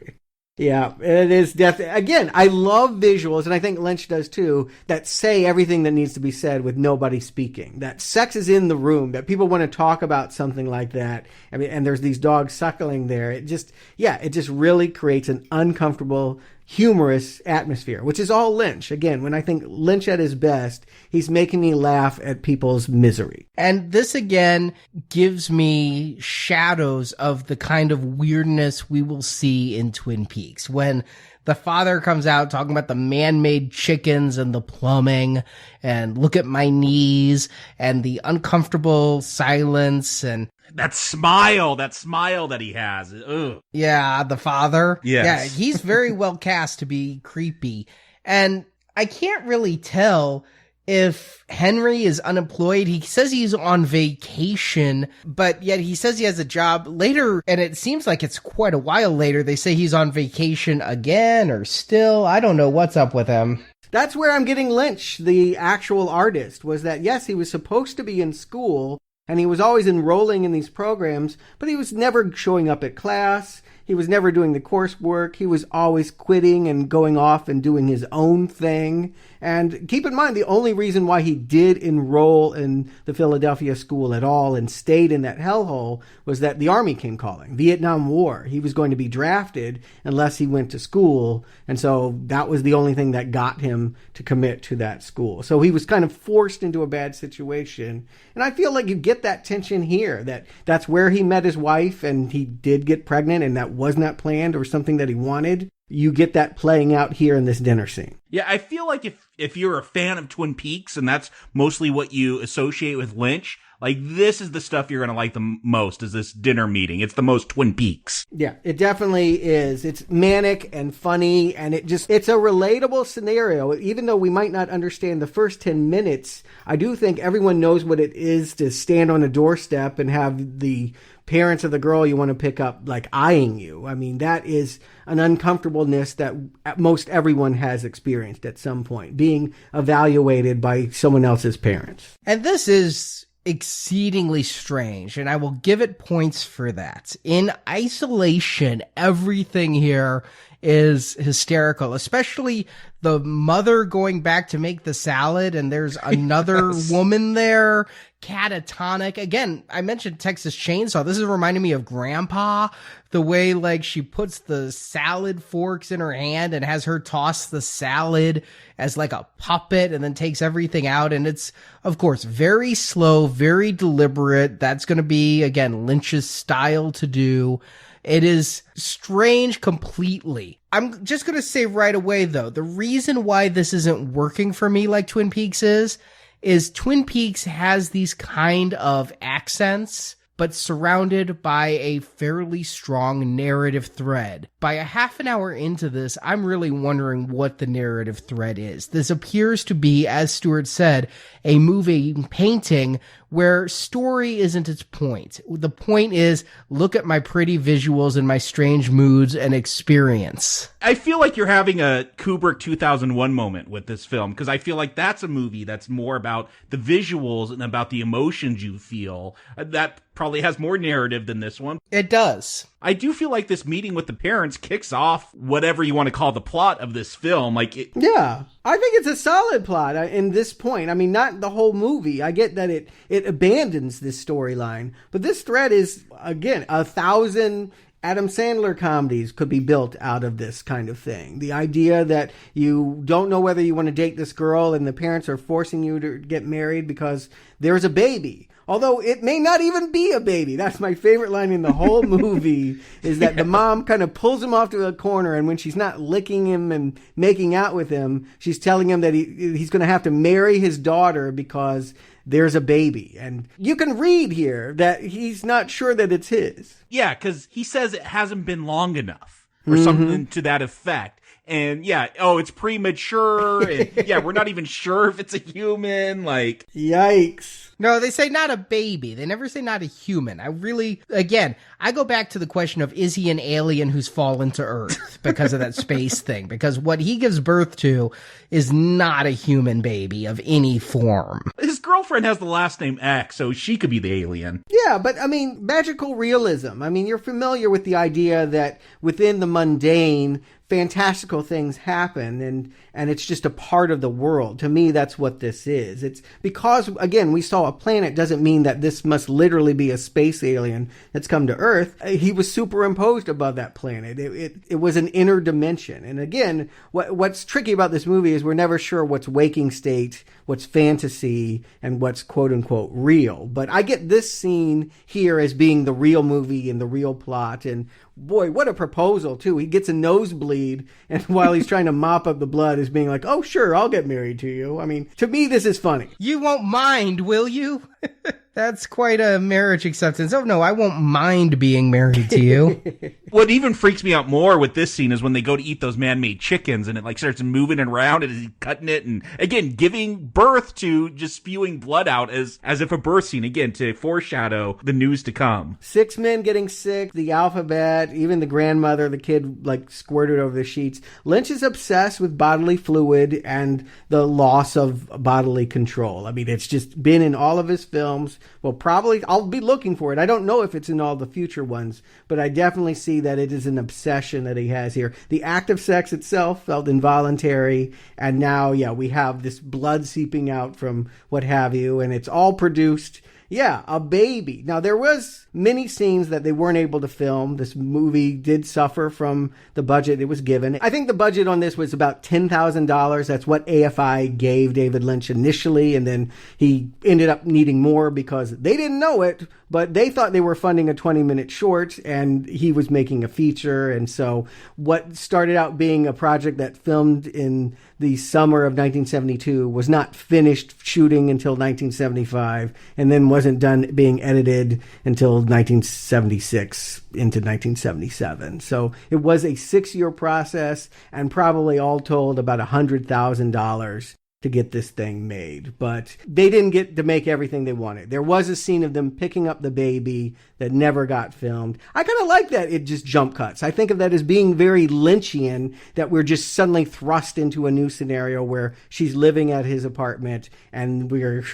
Yeah, it is definitely. Again, I love visuals, and I think Lynch does too, that say everything that needs to be said with nobody speaking. That sex is in the room, that people want to talk about something like that. I mean, and there's these dogs suckling there. It just really creates an uncomfortable, humorous atmosphere, which is all Lynch. Again, when I think Lynch at his best, he's making me laugh at people's misery. And this again gives me shadows of the kind of weirdness we will see in Twin Peaks when the father comes out talking about the man-made chickens and the plumbing and look at my knees and the uncomfortable silence and that smile that he has. Ugh. Yeah, the father. Yes. Yeah, he's very well cast to be creepy. And I can't really tell if Henry is unemployed. He says he's on vacation, but yet he says he has a job later, and it seems like it's quite a while later. They say he's on vacation again or still. I don't know what's up with him. That's where I'm getting Lynch, the actual artist, was that, yes, he was supposed to be in school, and he was always enrolling in these programs, but he was never showing up at class. He was never doing the coursework. He was always quitting and going off and doing his own thing. And keep in mind, the only reason why he did enroll in the Philadelphia school at all and stayed in that hellhole was that the Army came calling. Vietnam War. He was going to be drafted unless he went to school. And so that was the only thing that got him to commit to that school. So he was kind of forced into a bad situation. And I feel like you get that tension here, that's where he met his wife and he did get pregnant and that was not planned or something that he wanted. You get that playing out here in this dinner scene. Yeah, I feel like if you're a fan of Twin Peaks and that's mostly what you associate with Lynch, like this is the stuff you're going to like the most is this dinner meeting. It's the most Twin Peaks. Yeah, it definitely is. It's manic and funny and it's a relatable scenario. Even though we might not understand the first 10 minutes, I do think everyone knows what it is to stand on a doorstep and have the parents of the girl you want to pick up like eyeing you. I mean, that is an uncomfortableness that most everyone has experienced at some point, being evaluated by someone else's parents. And this is exceedingly strange, and I will give it points for that. In isolation, everything here is hysterical, especially the mother going back to make the salad and there's another woman there, catatonic. Again, I mentioned Texas Chainsaw. This is reminding me of Grandpa, the way like she puts the salad forks in her hand and has her toss the salad as like a puppet and then takes everything out. And it's, of course, very slow, very deliberate. That's going to be, again, Lynch's style to do. It is strange completely. I'm just going to say right away, though, the reason why this isn't working for me like Twin Peaks is Twin Peaks has these kind of accents, but surrounded by a fairly strong narrative thread. By a half an hour into this, I'm really wondering what the narrative thread is. This appears to be, as Stuart said, a movie painting where story isn't its point. The point is, look at my pretty visuals and my strange moods and experience. I feel like you're having a Kubrick 2001 moment with this film, because I feel like that's a movie that's more about the visuals and about the emotions you feel. That probably has more narrative than this one. It does. I do feel like this meeting with the parents kicks off whatever you want to call the plot of this film. Yeah, I think it's a solid plot in this point. I mean, not the whole movie. I get that it abandons this storyline, but this thread is, again, 1,000 Adam Sandler comedies could be built out of this kind of thing. The idea that you don't know whether you want to date this girl and the parents are forcing you to get married because there's a baby. Although it may not even be a baby. That's my favorite line in the whole movie is that the mom kind of pulls him off to a corner, and when she's not licking him and making out with him, she's telling him that he's going to have to marry his daughter because there's a baby. And you can read here that he's not sure that it's his. Yeah, because he says it hasn't been long enough. or something to that effect. And yeah, it's premature. And yeah, we're not even sure if it's a human. Like, yikes. No, they say not a baby. They never say not a human. I go back to the question of, is he an alien who's fallen to Earth because of that space thing? Because what he gives birth to is not a human baby of any form. His girlfriend has the last name X, so she could be the alien. Yeah, but I mean, magical realism. I mean, you're familiar with the idea that within the mundane, fantastical things happen, and it's just a part of the world. To me, that's what this is. It's because, again, we saw a planet doesn't mean that this must literally be a space alien that's come to Earth. He was superimposed above that planet. It was an inner dimension. And again, what's tricky about this movie is we're never sure what's waking state, what's fantasy, and what's quote unquote real. But I get this scene here as being the real movie and the real plot. And boy, what a proposal too. He gets a nosebleed, and while he's trying to mop up the blood is being like, oh sure, I'll get married to you. I mean, to me, this is funny. You won't mind, will you? That's quite a marriage acceptance. Oh no, I won't mind being married to you. What even freaks me out more with this scene is when they go to eat those man-made chickens and it like starts moving around and he's cutting it and again giving birth to just spewing blood out as if a birth scene, again to foreshadow the news to come. 6 men getting sick, the alphabet, even the grandmother, the kid like squirted over the sheets. Lynch is obsessed with bodily fluid and the loss of bodily control. I mean, it's just been in all of his films. Well, probably I'll be looking for it. I don't know if it's in all the future ones, but I definitely see that it is an obsession that he has here. The act of sex itself felt involuntary, and now, yeah, we have this blood seeping out from what have you, and it's all produced. Yeah, a baby. Now, there was many scenes that they weren't able to film. This movie did suffer from the budget it was given. I think the budget on this was about $10,000. That's what AFI gave David Lynch initially, and then he ended up needing more because they didn't know it, but they thought they were funding a 20-minute short, and he was making a feature. And so what started out being a project that filmed in the summer of 1972 was not finished shooting until 1975, and then wasn't done being edited until 1976 into 1977. So it was a 6-year process, and probably all told about $100,000 to get this thing made. But they didn't get to make everything they wanted. There was a scene of them picking up the baby that never got filmed. I kind of like that it just jump cuts. I think of that as being very Lynchian, that we're just suddenly thrust into a new scenario where she's living at his apartment and we're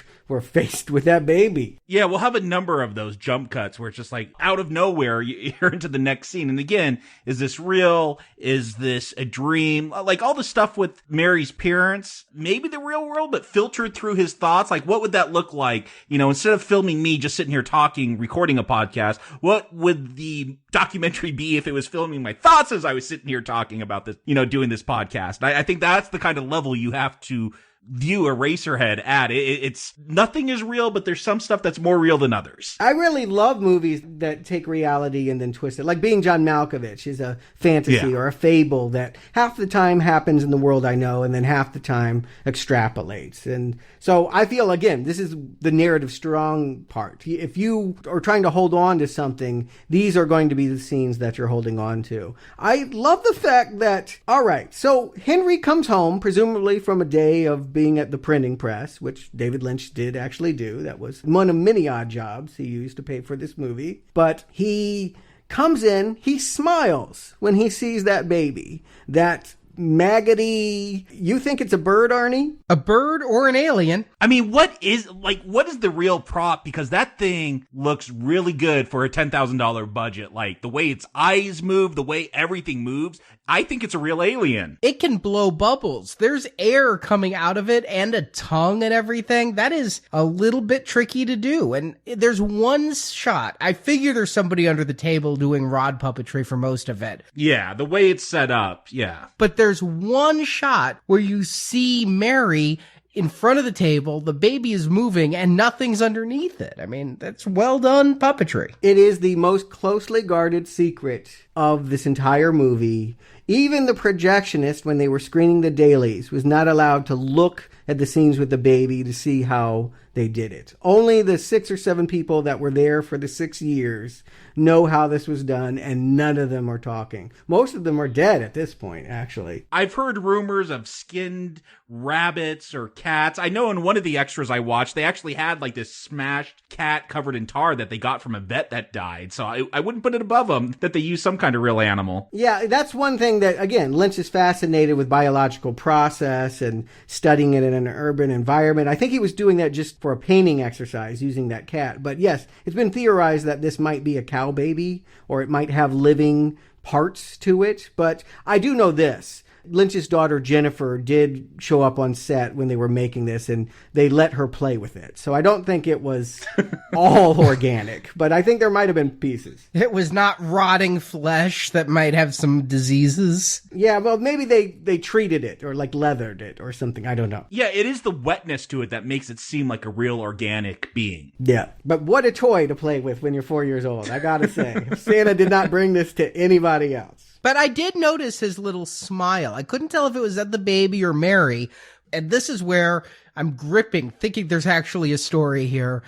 faced with that baby. Yeah, we'll have a number of those jump cuts where it's just like out of nowhere you're into the next scene. And again, is this real? Is this a dream? Like all the stuff with Mary's parents, maybe the real world, but filtered through his thoughts. Like what would that look like? You know, instead of filming me just sitting here talking, recording a podcast, what would the documentary be if it was filming my thoughts as I was sitting here talking about this, you know, doing this podcast? I think that's the kind of level you have to view Eraserhead at. It's nothing is real, but there's some stuff that's more real than others. I really love movies that take reality and then twist it. Like Being John Malkovich is a fantasy or a fable that half the time happens in the world I know and then half the time extrapolates. And so I feel, again, this is the narrative strong part. If you are trying to hold on to something, these are going to be the scenes that you're holding on to. I love the fact that, all right, so Henry comes home, presumably from a day of being at the printing press, which David Lynch did actually do. That was one of many odd jobs he used to pay for this movie. But he comes in, he smiles when he sees that baby. That maggoty, you think it's a bird, Arnie? A bird or an alien? I mean, what is the real prop? Because that thing looks really good for a $10,000 budget. Like the way its eyes move, the way everything moves. I think it's a real alien. It can blow bubbles. There's air coming out of it and a tongue and everything. That is a little bit tricky to do. And there's one shot. I figure there's somebody under the table doing rod puppetry for most of it. Yeah, the way it's set up. Yeah. But there's one shot where you see Mary in front of the table, the baby is moving, and nothing's underneath it. I mean, that's well done puppetry. It is the most closely guarded secret of this entire movie. Even the projectionist, when they were screening the dailies, was not allowed to look at the scenes with the baby to see how they did it. Only the 6 or 7 people that were there for the 6 years know how this was done, and none of them are talking. Most of them are dead at this point, actually. I've heard rumors of skinned rabbits or cats. I know in one of the extras I watched, they actually had like this smashed cat covered in tar that they got from a vet that died. So I wouldn't put it above them that they use some kind of real animal. Yeah, that's one thing that, again, Lynch is fascinated with biological process and studying it in an urban environment. I think he was doing that just for a painting exercise using that cat. But yes, it's been theorized that this might be a cow baby or it might have living parts to it. But I do know this. Lynch's daughter Jennifer did show up on set when they were making this, and they let her play with it. So I don't think it was all organic, but I think there might have been pieces. It was not rotting flesh that might have some diseases. Yeah, well, maybe they treated it or like leathered it or something. I don't know. Yeah, it is the wetness to it that makes it seem like a real organic being. Yeah, but what a toy to play with when you're 4 years old, I gotta say. Santa did not bring this to anybody else. But I did notice his little smile. I couldn't tell if it was at the baby or Mary. And this is where I'm gripping, thinking there's actually a story here.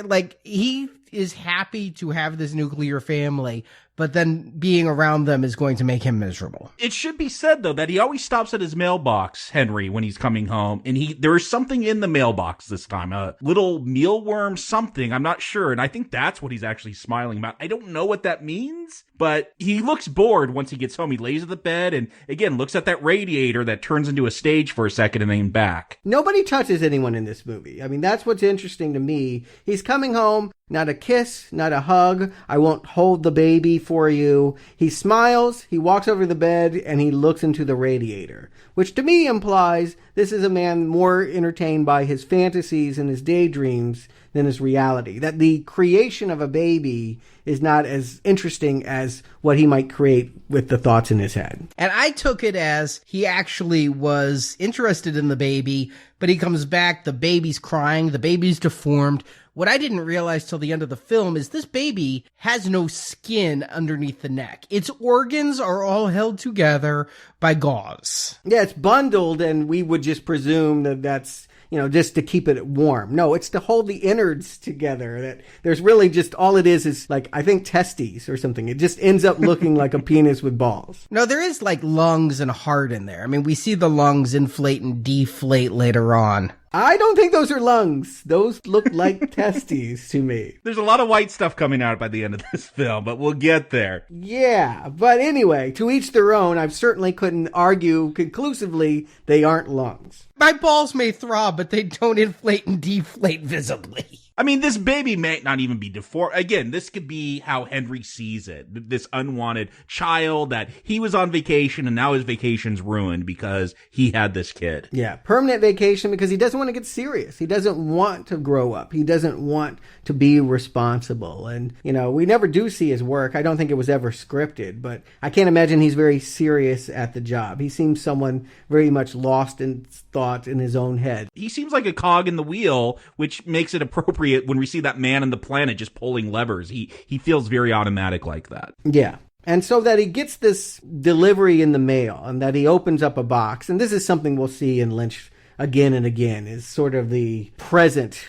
Like, he is happy to have this nuclear family, but then being around them is going to make him miserable. It should be said, though, that he always stops at his mailbox, Henry, when he's coming home. And there is something in the mailbox this time, a little mealworm something, I'm not sure. And I think that's what he's actually smiling about. I don't know what that means, but he looks bored once he gets home. He lays at the bed and, again, looks at that radiator that turns into a stage for a second and then back. Nobody touches anyone in this movie. I mean, that's what's interesting to me. He's coming home, not a kiss, not a hug. I won't hold the baby for you. He smiles, he walks over to the bed, and he looks into the radiator, which to me implies this is a man more entertained by his fantasies and his daydreams than his reality. That the creation of a baby is not as interesting as what he might create with the thoughts in his head. And I took it as he actually was interested in the baby, but he comes back, the baby's crying, the baby's deformed. What I didn't realize till the end of the film is this baby has no skin underneath the neck. Its organs are all held together by gauze. Yeah, it's bundled, and we would just presume that that's, just to keep it warm. No, it's to hold the innards together. That there's really just all it is like, I think, testes or something. It just ends up looking like a penis with balls. No, there is like lungs and heart in there. I mean, we see the lungs inflate and deflate later on. I don't think those are lungs. Those look like testes to me. There's a lot of white stuff coming out by the end of this film, but we'll get there. Yeah, but anyway, to each their own. I certainly couldn't argue conclusively they aren't lungs. My balls may throb, but they don't inflate and deflate visibly. I mean, this baby may not even be deformed. Again, this could be how Henry sees it. This unwanted child that he was on vacation and now his vacation's ruined because he had this kid. Yeah, permanent vacation because he doesn't want to get serious. He doesn't want to grow up. He doesn't want to be responsible. And, we never do see his work. I don't think it was ever scripted, but I can't imagine he's very serious at the job. He seems someone very much lost in thought in his own head. He seems like a cog in the wheel, which makes it appropriate when we see that man on the planet just pulling levers. He feels very automatic like that. Yeah. And so that he gets this delivery in the mail and that he opens up a box. And this is something we'll see in Lynch again and again, is sort of the present,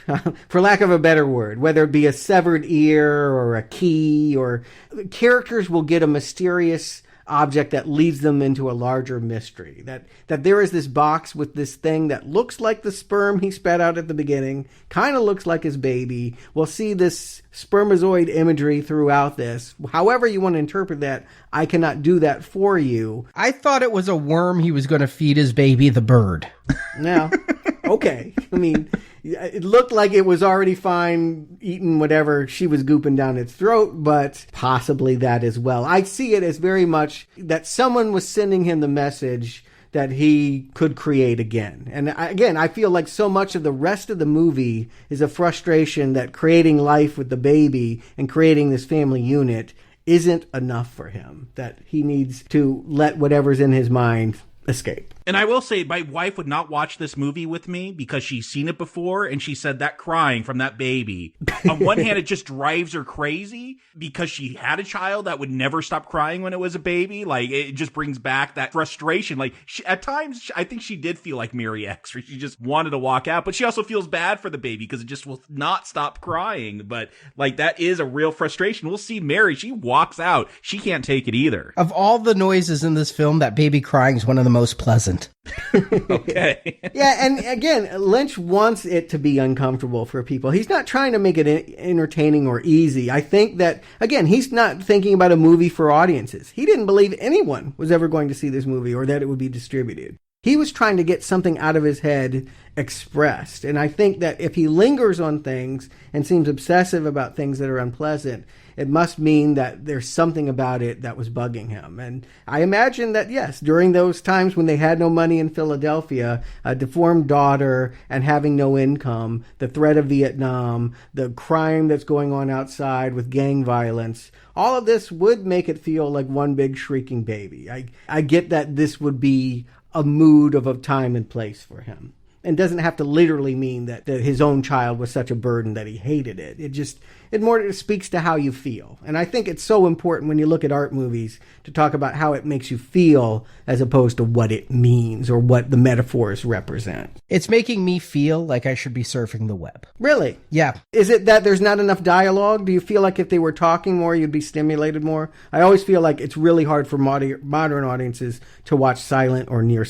for lack of a better word, whether it be a severed ear or a key, or characters will get a mysterious object that leads them into a larger mystery. That there is this box with this thing that looks like the sperm he spat out at the beginning, kind of looks like his baby. We'll see this spermazoid imagery throughout this. However you want to interpret that, I cannot do that for you. I thought it was a worm he was going to feed his baby, the bird. Now, okay. I mean, it looked like it was already fine eating whatever she was gooping down its throat, but possibly that as well. I see it as very much that someone was sending him the message that he could create again. And again, I feel like so much of the rest of the movie is a frustration that creating life with the baby and creating this family unit isn't enough for him, that he needs to let whatever's in his mind escape. And I will say, my wife would not watch this movie with me because she's seen it before, and she said that crying from that baby, on one hand, it just drives her crazy because she had a child that would never stop crying when it was a baby. Like, it just brings back that frustration. Like, at times, I think she did feel like Mary X, where she just wanted to walk out, but she also feels bad for the baby because it just will not stop crying. But, like, that is a real frustration. We'll see Mary, she walks out. She can't take it either. Of all the noises in this film, that baby crying is one of the most pleasant. Okay. Yeah, and again, Lynch wants it to be uncomfortable for people. He's not trying to make it entertaining or easy. I think that, again, he's not thinking about a movie for audiences. He didn't believe anyone was ever going to see this movie or that it would be distributed. He was trying to get something out of his head expressed. And I think that if he lingers on things and seems obsessive about things that are unpleasant, it must mean that there's something about it that was bugging him. And I imagine that, yes, during those times when they had no money in Philadelphia, a deformed daughter and having no income, the threat of Vietnam, the crime that's going on outside with gang violence, all of this would make it feel like one big shrieking baby. I get that this would be a mood of a time and place for him. And doesn't have to literally mean that his own child was such a burden that he hated it. It speaks to how you feel. And I think it's so important when you look at art movies to talk about how it makes you feel as opposed to what it means or what the metaphors represent. It's making me feel like I should be surfing the web. Really? Yeah. Is it that there's not enough dialogue? Do you feel like if they were talking more, you'd be stimulated more? I always feel like it's really hard for modern audiences to watch silent or near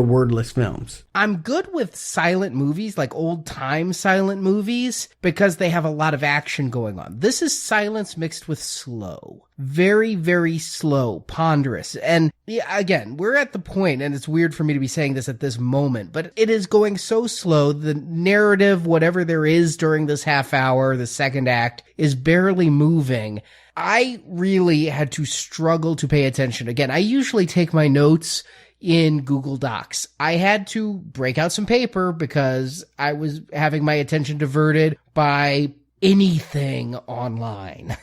wordless films. I'm good with silent movies, like old-time silent movies, because they have a lot of action going on. This is silence mixed with slow. Very, very slow, ponderous. And yeah, again, we're at the point, and it's weird for me to be saying this at this moment, but it is going so slow. The narrative, whatever there is during this half hour, the second act, is barely moving. I really had to struggle to pay attention. Again, I usually take my notes in Google Docs. I had to break out some paper because I was having my attention diverted by anything online.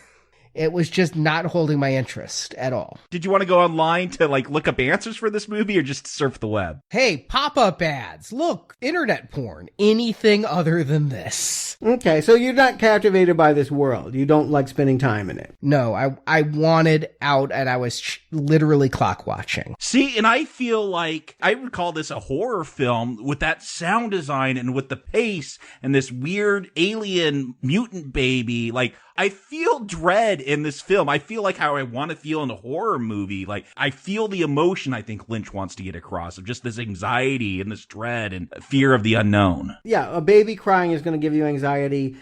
It was just not holding my interest at all. Did you want to go online to look up answers for this movie or just surf the web? Hey, pop-up ads. Look, internet porn. Anything other than this. Okay, so you're not captivated by this world. You don't like spending time in it. No, I wanted out and I was literally clock watching. See, and I feel like I would call this a horror film with that sound design and with the pace and this weird alien mutant baby. I feel dread in this film. I feel like how I want to feel in a horror movie. I feel the emotion I think Lynch wants to get across of just this anxiety and this dread and fear of the unknown. Yeah, a baby crying is going to give you anxiety.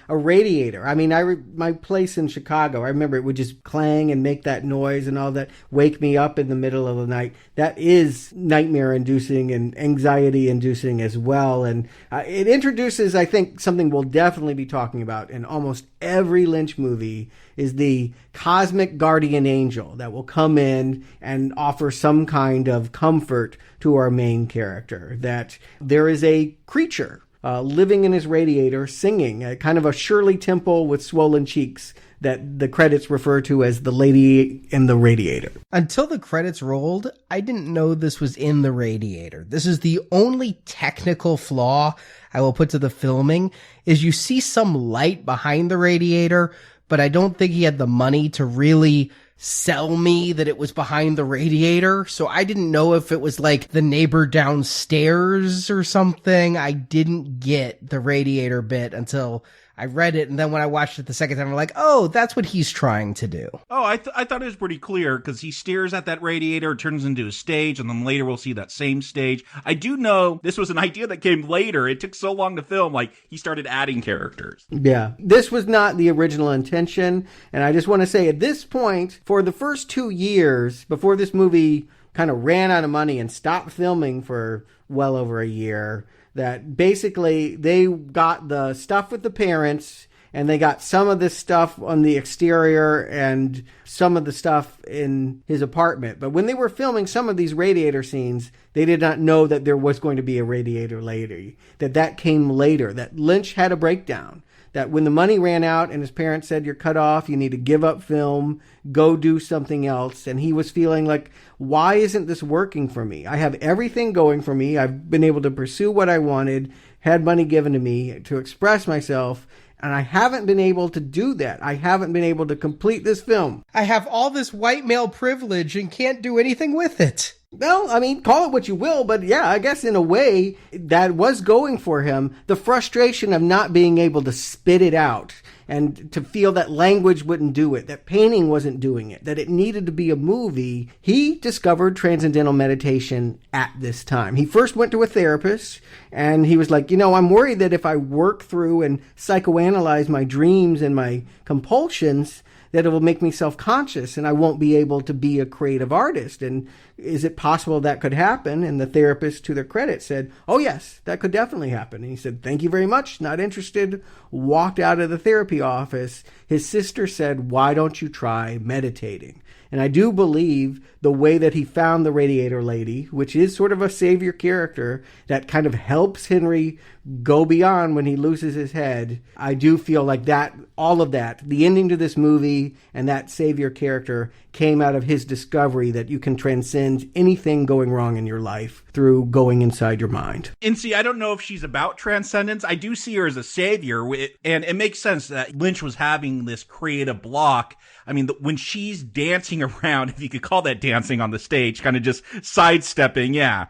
A radiator. I mean, my place in Chicago, I remember it would just clang and make that noise and all that, wake me up in the middle of the night. That is nightmare-inducing and anxiety-inducing as well. And it introduces, I think, something we'll definitely be talking about in almost every Lynch movie, is the cosmic guardian angel that will come in and offer some kind of comfort to our main character. That there is a creature living in his radiator singing, kind of a Shirley Temple with swollen cheeks that the credits refer to as the lady in the radiator. Until the credits rolled, I didn't know this was in the radiator. This is the only technical flaw I will put to the filming, is you see some light behind the radiator, but I don't think he had the money to really sell me that it was behind the radiator. So I didn't know if it was like the neighbor downstairs or something. I didn't get the radiator bit until I read it, and then when I watched it the second time, I'm like, oh, that's what he's trying to do. Oh, I thought it was pretty clear, because he stares at that radiator, it turns into a stage, and then later we'll see that same stage. I do know this was an idea that came later. It took so long to film, he started adding characters. Yeah. This was not the original intention, and I just want to say at this point, for the first 2 years, before this movie kind of ran out of money and stopped filming for well over a year, that basically they got the stuff with the parents and they got some of this stuff on the exterior and some of the stuff in his apartment. But when they were filming some of these radiator scenes, they did not know that there was going to be a radiator later, that came later, that Lynch had a breakdown, that when the money ran out and his parents said, you're cut off, you need to give up film, go do something else. And he was feeling like, why isn't this working for me? I have everything going for me. I've been able to pursue what I wanted, had money given to me to express myself. And I haven't been able to do that. I haven't been able to complete this film. I have all this white male privilege and can't do anything with it. Well, I mean, call it what you will, but yeah, I guess in a way that was going for him. The frustration of not being able to spit it out and to feel that language wouldn't do it, that painting wasn't doing it, that it needed to be a movie. He discovered transcendental meditation at this time. He first went to a therapist and he was like, I'm worried that if I work through and psychoanalyze my dreams and my compulsions, that it will make me self-conscious and I won't be able to be a creative artist. And is it possible that could happen? And the therapist, to their credit, said, oh yes, that could definitely happen. And he said, thank you very much, not interested, walked out of the therapy office. His sister said, why don't you try meditating? And I do believe the way that he found the radiator lady, which is sort of a savior character that kind of helps Henry go beyond when he loses his head. I do feel like that, all of that, the ending to this movie and that savior character came out of his discovery that you can transcend anything going wrong in your life through going inside your mind. And see, I don't know if she's about transcendence. I do see her as a savior, and it makes sense that Lynch was having this creative block. I mean, when she's dancing around, if you could call that dancing on the stage, kind of just sidestepping, yeah.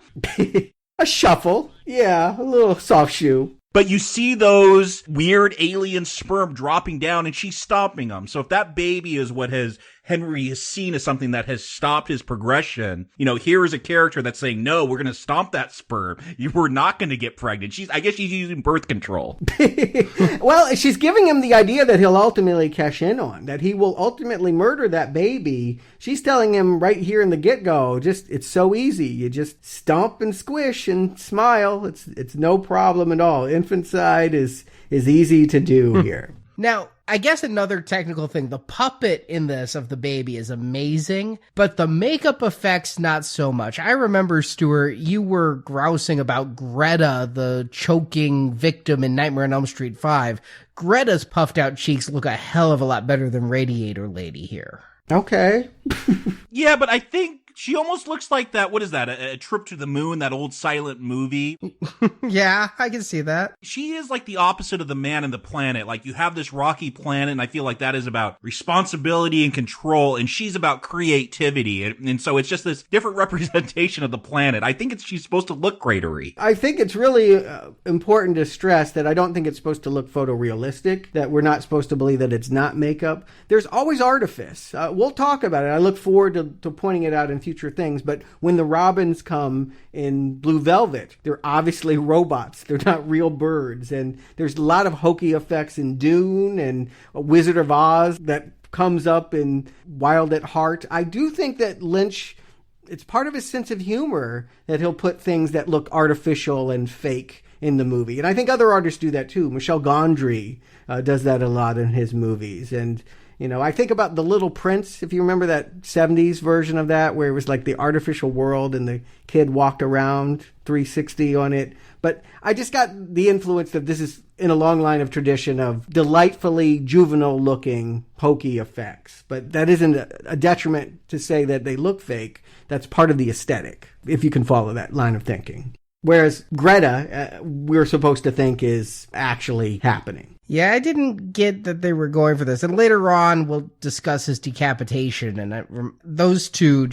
A shuffle, yeah, a little soft shoe. But you see those weird alien sperm dropping down and she's stomping them. So if that baby is what Henry has seen as something that has stopped his progression, here is a character that's saying, no, we're going to stomp that sperm. You were not going to get pregnant. I guess she's using birth control. Well, she's giving him the idea that he'll ultimately cash in on, that he will ultimately murder that baby. She's telling him right here in the get-go, it's so easy. You just stomp and squish and smile. It's no problem at all. Infanticide is easy to do here. Now, I guess another technical thing, the puppet in this of the baby is amazing, but the makeup effects, not so much. I remember, Stuart, you were grousing about Greta, the choking victim in Nightmare on Elm Street 5. Greta's puffed out cheeks look a hell of a lot better than Radiator Lady here. Okay. Yeah, but I think she almost looks like that, what is that, a Trip to the Moon, that old silent movie? Yeah, I can see that. She is like the opposite of the man and the planet. Like, you have this rocky planet, and I feel like that is about responsibility and control, and she's about creativity. And so it's just this different representation of the planet. I think she's supposed to look cratery. I think it's really important to stress that I don't think it's supposed to look photorealistic, that we're not supposed to believe that it's not makeup. There's always artifice. We'll talk about it. I look forward to pointing it out in future things, but when the robins come in Blue Velvet, they're obviously robots. They're not real birds. And there's a lot of hokey effects in Dune and Wizard of Oz that comes up in Wild at Heart. I do think that Lynch, it's part of his sense of humor that he'll put things that look artificial and fake in the movie. And I think other artists do that too. Michel Gondry does that a lot in his movies. And I think about The Little Prince, if you remember that 70s version of that, where it was like the artificial world and the kid walked around 360 on it. But I just got the influence that this is in a long line of tradition of delightfully juvenile-looking hokey effects. But that isn't a detriment to say that they look fake. That's part of the aesthetic, if you can follow that line of thinking. Whereas Greta, we're supposed to think is actually happening. Yeah, I didn't get that they were going for this. And later on, we'll discuss his decapitation. And those two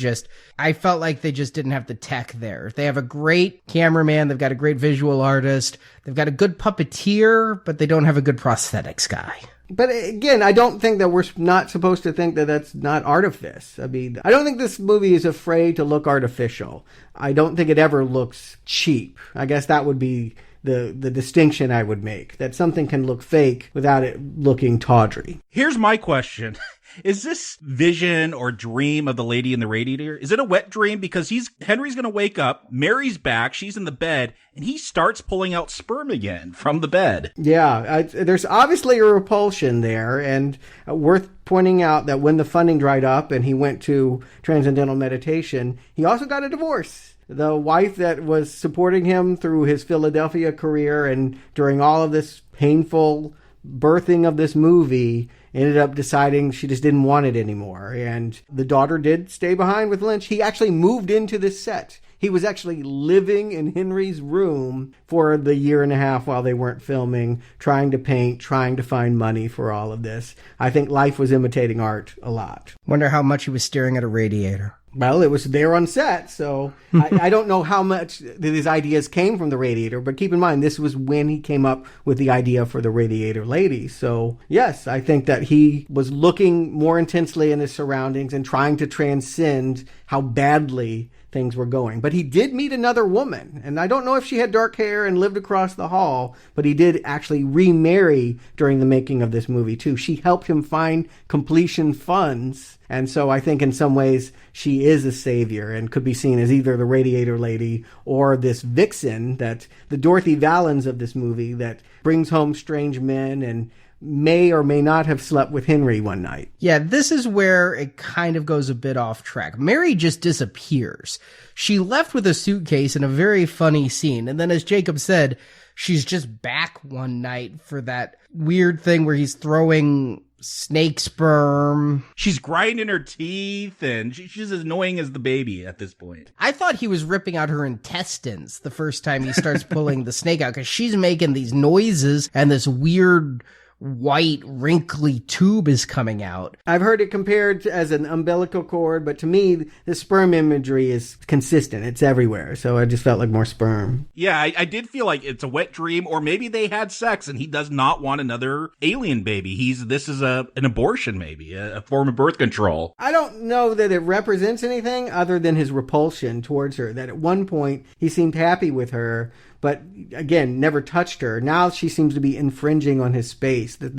I felt like they just didn't have the tech there. They have a great cameraman. They've got a great visual artist. They've got a good puppeteer, but they don't have a good prosthetics guy. But again, I don't think that we're not supposed to think that that's not artifice. I mean, I don't think this movie is afraid to look artificial. I don't think it ever looks cheap. I guess that would be the distinction I would make, that something can look fake without it looking tawdry. Here's my question. Is this vision or dream of the lady in the radiator, is it a wet dream? Because Henry's going to wake up, Mary's back, she's in the bed, and he starts pulling out sperm again from the bed. Yeah, there's obviously a repulsion there, and worth pointing out that when the funding dried up and he went to transcendental meditation, he also got a divorce. The wife that was supporting him through his Philadelphia career and during all of this painful birthing of this movie, ended up deciding she just didn't want it anymore. And the daughter did stay behind with Lynch. He actually moved into this set. He was actually living in Henry's room for the year and a half while they weren't filming, trying to paint, trying to find money for all of this. I think life was imitating art a lot. Wonder how much he was staring at a radiator. Well, it was there on set, so I don't know how much his ideas came from the radiator, but keep in mind, this was when he came up with the idea for the radiator lady. So, yes, I think that he was looking more intensely in his surroundings and trying to transcend how badly things were going. But he did meet another woman, and I don't know if she had dark hair and lived across the hall, but he did actually remarry during the making of this movie, too. She helped him find completion funds. And so I think in some ways she is a savior and could be seen as either the radiator lady or this vixen, that the Dorothy Valens of this movie that brings home strange men and may or may not have slept with Henry one night. Yeah, this is where it kind of goes a bit off track. Mary just disappears. She left with a suitcase in a very funny scene. And then as Jacob said, she's just back one night for that weird thing where he's throwing snake sperm. She's grinding her teeth, and she's as annoying as the baby at this point. I thought he was ripping out her intestines the first time he starts pulling the snake out, because she's making these noises and this weird white wrinkly tube is coming out. I've heard it compared as an umbilical cord, but to me, the sperm imagery is consistent. It's everywhere. So I just felt like more sperm. Yeah, I did feel like it's a wet dream, or maybe they had sex and he does not want another alien baby. This is an abortion, maybe, a form of birth control. I don't know that it represents anything other than his repulsion towards her, that at one point he seemed happy with her, but again, never touched her. Now she seems to be infringing on his space. That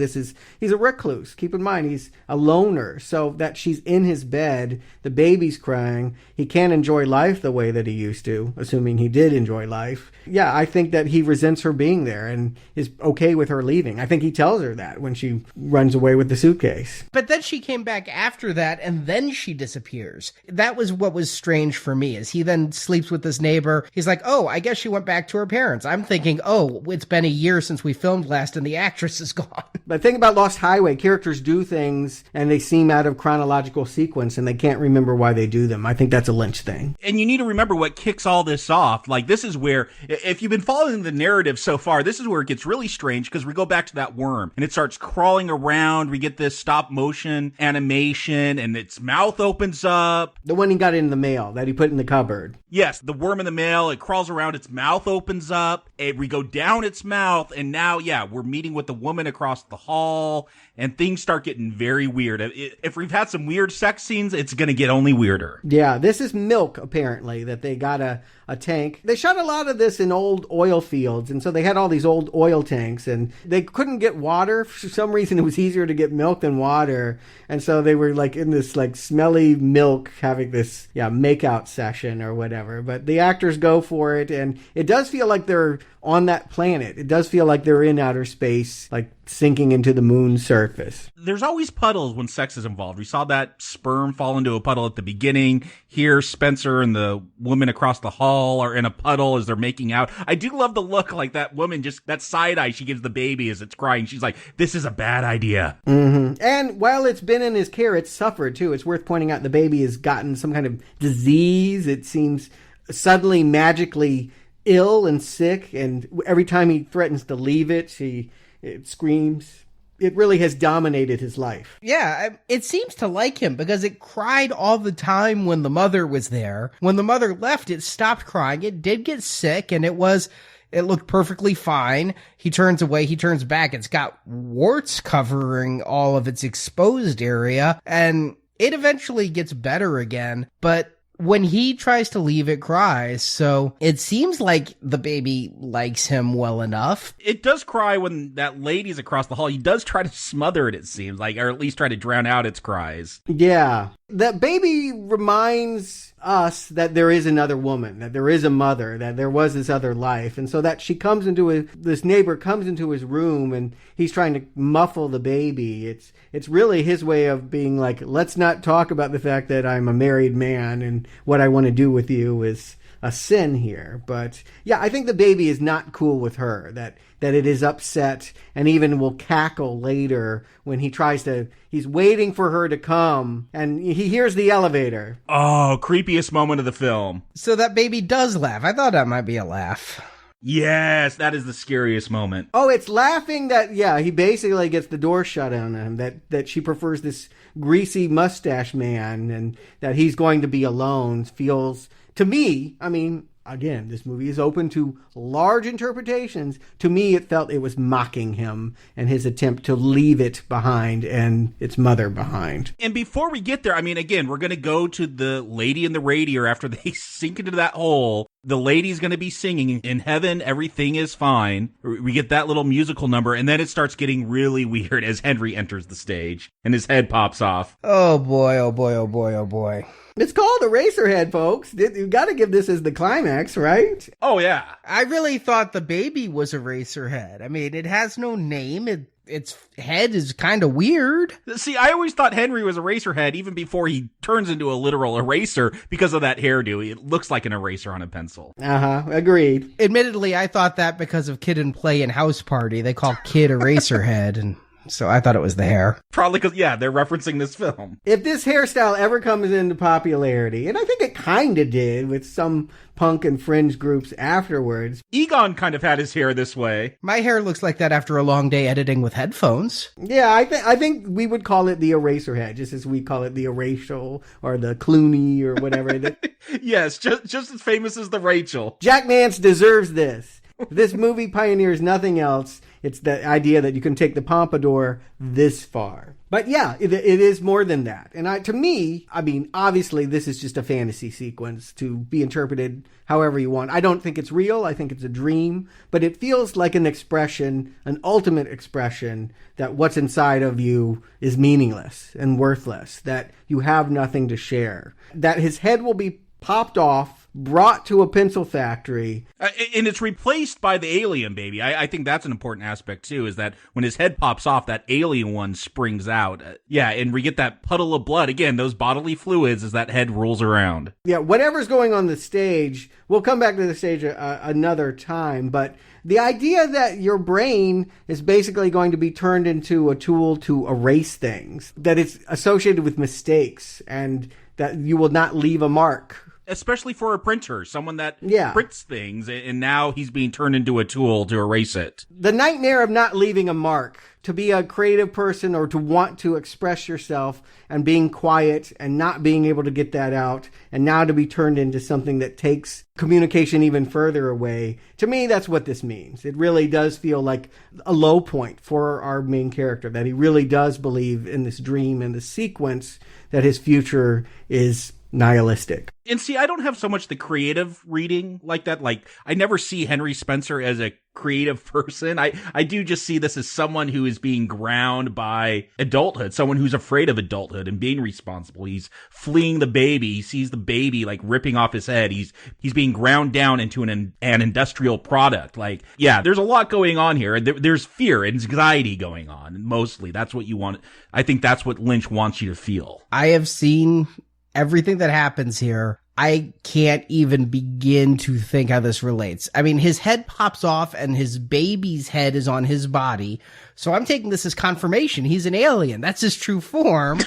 he's a recluse. Keep in mind, he's a loner. So that she's in his bed, the baby's crying. He can't enjoy life the way that he used to, assuming he did enjoy life. Yeah, I think that he resents her being there and is okay with her leaving. I think he tells her that when she runs away with the suitcase. But then she came back after that, and then she disappears. That was what was strange for me, is he then sleeps with this neighbor. He's like, oh, I guess she went back to her parents. I'm thinking, oh, it's been a year since we filmed last and the actress is gone. But think about Lost Highway. Characters do things and they seem out of chronological sequence and they can't remember why they do them. I think that's a Lynch thing. And you need to remember what kicks all this off. Like, this is where, if you've been following the narrative so far, this is where it gets really strange, because we go back to that worm and it starts crawling around. We get this stop motion animation and its mouth opens up. The one he got in the mail that he put in the cupboard. Yes, the worm in the mail, it crawls around, its mouth opens up, and we go down its mouth, and now, yeah, we're meeting with the woman across the hall, and things start getting very weird. If we've had some weird sex scenes, it's going to get only weirder. Yeah, this is milk, apparently, that they got a tank. They shot a lot of this in old oil fields, and so they had all these old oil tanks, and they couldn't get water. For some reason, it was easier to get milk than water, and so they were like in this like smelly milk having this, makeout session or whatever. But the actors go for it, and it does feel like they're on that planet. It does feel like they're in outer space, like sinking into the moon's surface. There's always puddles when sex is involved. We saw that sperm fall into a puddle at the beginning. Here, Spencer and the woman across the hall are in a puddle as they're making out. I do love the look, like that woman, just that side eye she gives the baby as it's crying. She's like, this is a bad idea. Mm-hmm. And while it's been in his care, it's suffered too. It's worth pointing out the baby has gotten some kind of disease. It seems suddenly magically ill and sick, and every time he threatens to leave it, it screams. It really has dominated his life. Yeah, it seems to like him because it cried all the time when the mother was there. When the mother left, it stopped crying. It did get sick, and it looked perfectly fine. He turns away, he turns back. It's got warts covering all of its exposed area, and it eventually gets better again, but when he tries to leave, it cries. So it seems like the baby likes him well enough. It does cry when that lady's across the hall. He does try to smother it seems like, or at least try to drown out its cries. Yeah. That baby reminds us that there is another woman, that there is a mother, that there was this other life. And so that this neighbor comes into his room and he's trying to muffle the baby. It's really his way of being like, let's not talk about the fact that I'm a married man and what I want to do with you is a sin here. But yeah, I think the baby is not cool with her, that it is upset and even will cackle later when he's waiting for her to come and he hears the elevator. Oh, creepiest moment of the film. So that baby does laugh. I thought that might be a laugh. Yes, that is the scariest moment. Oh, it's laughing that, yeah, he basically gets the door shut on him, that she prefers this greasy mustache man and that he's going to be alone feels, to me, I mean, again, this movie is open to large interpretations. To me, it felt it was mocking him and his attempt to leave it behind and its mother behind. And before we get there, I mean, again, we're going to go to the lady in the radiator after they sink into that hole. The lady's going to be singing, "In heaven, everything is fine." We get that little musical number, and then it starts getting really weird as Henry enters the stage, and his head pops off. Oh boy, oh boy, oh boy, oh boy. It's called Eraserhead, folks. You got to give this as the climax, right? Oh, yeah. I really thought the baby was Eraserhead. I mean, it has no name. Its head is kind of weird. See, I always thought Henry was Eraserhead even before he turns into a literal eraser because of that hairdo. It looks like an eraser on a pencil. Agreed. Admittedly, I thought that because of Kid and Play and House Party. They call Kid Eraserhead, and so I thought it was the hair. Probably because, yeah, they're referencing this film. If this hairstyle ever comes into popularity, and I think it kind of did with some punk and fringe groups afterwards. Egon kind of had his hair this way. My hair looks like that after a long day editing with headphones. Yeah, I think we would call it the Eraserhead, just as we call it the Erasal or the Clooney or whatever. Yes, just as famous as the Rachel. Jack Nance deserves this. This movie pioneers nothing else. It's the idea that you can take the pompadour this far. But yeah, it is more than that. And to me, I mean, obviously this is just a fantasy sequence to be interpreted however you want. I don't think it's real. I think it's a dream. But it feels like an expression, an ultimate expression, that what's inside of you is meaningless and worthless, that you have nothing to share, that his head will be popped off, brought to a pencil factory. And it's replaced by the alien baby. I think that's an important aspect, too, is that when his head pops off, that alien one springs out. Yeah, and we get that puddle of blood. Again, those bodily fluids as that head rolls around. Yeah, whatever's going on the stage, we'll come back to the stage another time, but the idea that your brain is basically going to be turned into a tool to erase things, that it's associated with mistakes, and that you will not leave a mark. Especially for a printer, someone that Yeah. prints things, and now he's being turned into a tool to erase it. The nightmare of not leaving a mark, to be a creative person or to want to express yourself and being quiet and not being able to get that out, and now to be turned into something that takes communication even further away. To me, that's what this means. It really does feel like a low point for our main character, that he really does believe in this dream and this sequence, that his future is nihilistic. And see, I don't have so much the creative reading like that. Like, I never see Henry Spencer as a creative person. I do just see this as someone who is being ground by adulthood, someone who's afraid of adulthood and being responsible. He's fleeing the baby. He sees the baby like ripping off his head. He's being ground down into an industrial product. Like, yeah, there's a lot going on here. There's fear and anxiety going on. Mostly, that's what you want. I think that's what Lynch wants you to feel. I have seen everything that happens here. I can't even begin to think how this relates. I mean, his head pops off and his baby's head is on his body. So I'm taking this as confirmation. He's an alien. That's his true form.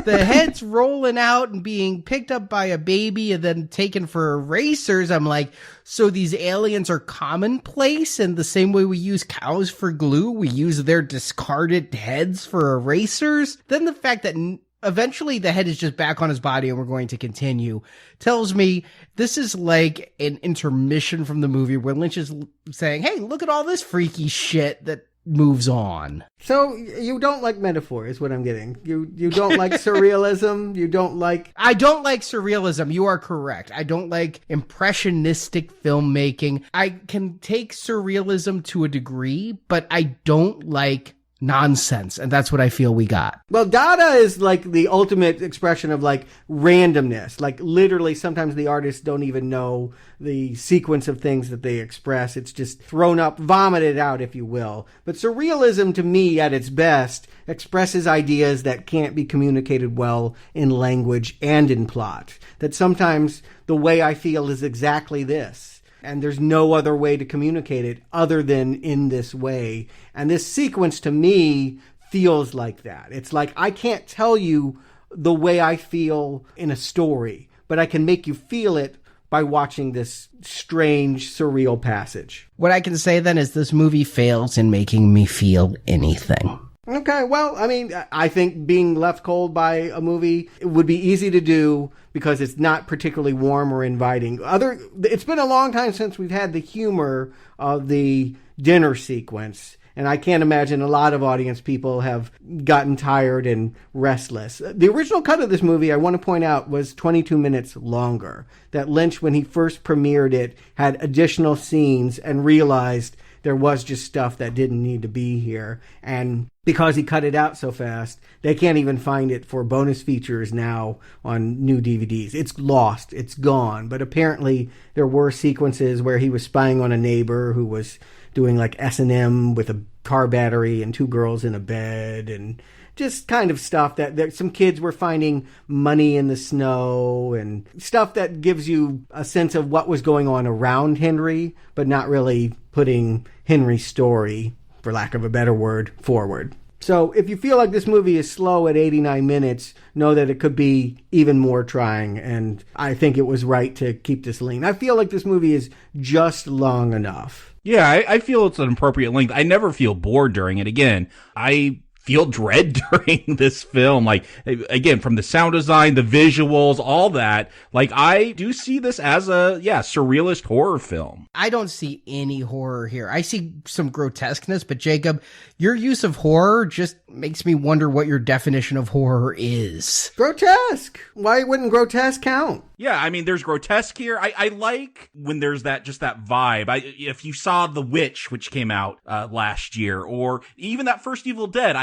The head's rolling out and being picked up by a baby and then taken for erasers. I'm like, so these aliens are commonplace, and the same way we use cows for glue, we use their discarded heads for erasers? Then the fact that eventually the head is just back on his body and we're going to continue tells me this is like an intermission from the movie where Lynch is saying, hey, look at all this freaky shit that moves on. So you don't like metaphor is what I'm getting. You don't like surrealism. You don't like... I don't like surrealism. You are correct. I don't like impressionistic filmmaking. I can take surrealism to a degree, but I don't like nonsense. And that's what I feel we got. Well, Dada is like the ultimate expression of like randomness. Like literally sometimes the artists don't even know the sequence of things that they express. It's just thrown up, vomited out, if you will. But surrealism, to me, at its best, expresses ideas that can't be communicated well in language and in plot. That sometimes the way I feel is exactly this, and there's no other way to communicate it other than in this way. And this sequence, to me, feels like that. It's like I can't tell you the way I feel in a story, but I can make you feel it by watching this strange, surreal passage. What I can say then is this movie fails in making me feel anything. Okay, well, I mean, I think being left cold by a movie would be easy to do because it's not particularly warm or inviting. It's been a long time since we've had the humor of the dinner sequence, and I can't imagine a lot of audience people have gotten tired and restless. The original cut of this movie, I want to point out, was 22 minutes longer. That Lynch, when he first premiered it, had additional scenes and realized there was just stuff that didn't need to be here. And because he cut it out so fast, they can't even find it for bonus features now on new DVDs. It's lost. It's gone. But apparently there were sequences where he was spying on a neighbor who was doing like S&M with a car battery and two girls in a bed and just kind of stuff that some kids were finding money in the snow and stuff that gives you a sense of what was going on around Henry, but not really putting Henry's story, for lack of a better word, forward. So if you feel like this movie is slow at 89 minutes, know that it could be even more trying, and I think it was right to keep this lean. I feel like this movie is just long enough. Yeah, I feel it's an appropriate length. I never feel bored during it. Again, I feel dread during this film. Like, again, from the sound design, the visuals, all that. Like, I do see this as a, surrealist horror film. I don't see any horror here. I see some grotesqueness, but Jacob, your use of horror just makes me wonder what your definition of horror is. Grotesque. Why wouldn't grotesque count? Yeah, I mean, there's grotesque here. I like when there's that vibe. If you saw The Witch, which came out last year, or even that first Evil Dead,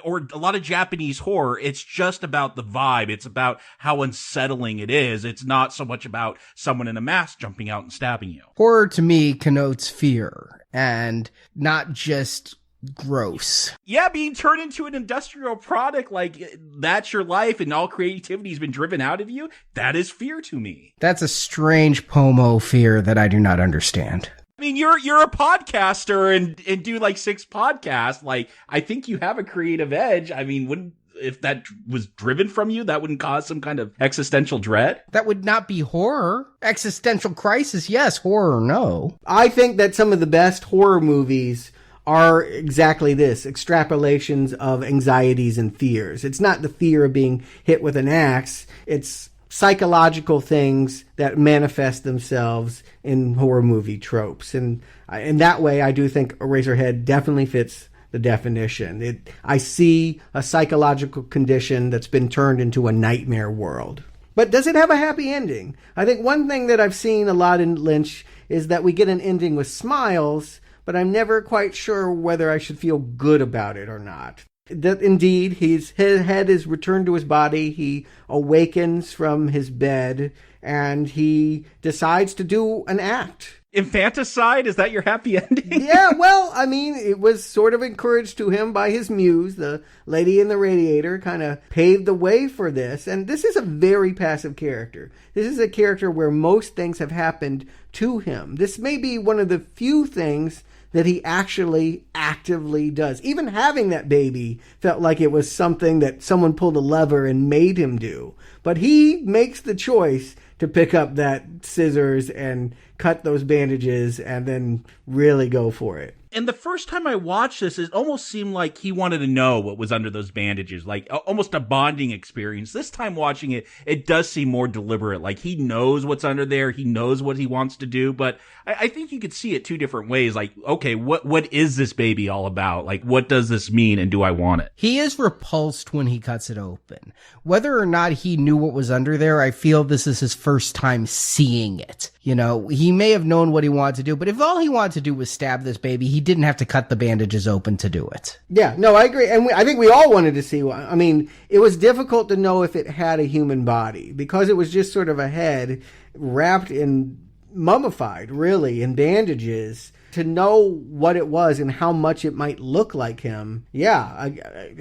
or a lot of Japanese horror, it's just about the vibe. It's about how unsettling it is. It's not so much about someone in a mask jumping out and stabbing you. Horror to me connotes fear, and not just gross. Yeah, being turned into an industrial product, like that's your life and all creativity has been driven out of you, that is fear to me. That's a strange Pomo fear that I do not understand. I mean, you're a podcaster and do like 6 podcasts. Like, I think you have a creative edge. I mean, if that was driven from you, that wouldn't cause some kind of existential dread? That would not be horror. Existential crisis, yes. Horror, no. I think that some of the best horror movies are exactly this, extrapolations of anxieties and fears. It's not the fear of being hit with an axe. It's psychological things that manifest themselves in horror movie tropes. And in that way, I do think Eraserhead definitely fits the definition. I see a psychological condition that's been turned into a nightmare world. But does it have a happy ending? I think one thing that I've seen a lot in Lynch is that we get an ending with smiles, but I'm never quite sure whether I should feel good about it or not. That indeed, his head is returned to his body, he awakens from his bed, and he decides to do an act. Infanticide? Is that your happy ending? Yeah, well, I mean, it was sort of encouraged to him by his muse, the lady in the radiator, kind of paved the way for this. And this is a very passive character. This is a character where most things have happened to him. This may be one of the few things that he actually actively does. Even having that baby felt like it was something that someone pulled a lever and made him do. But he makes the choice to pick up that scissors and cut those bandages and then really go for it. And the first time I watched this, it almost seemed like he wanted to know what was under those bandages, like almost a bonding experience. This time watching it, it does seem more deliberate. Like he knows what's under there. He knows what he wants to do. But I think you could see it 2 different ways. Like, okay, what is this baby all about? Like, what does this mean and do I want it? He is repulsed when he cuts it open. Whether or not he knew knew what was under there. I feel this is his first time seeing it. You know, he may have known what he wanted to do, but if all he wanted to do was stab this baby, he didn't have to cut the bandages open to do it. Yeah, no, I agree. And I think we all wanted to see one. I mean, it was difficult to know if it had a human body because it was just sort of a head wrapped in mummified, really, in bandages. To know what it was and how much it might look like him. Yeah,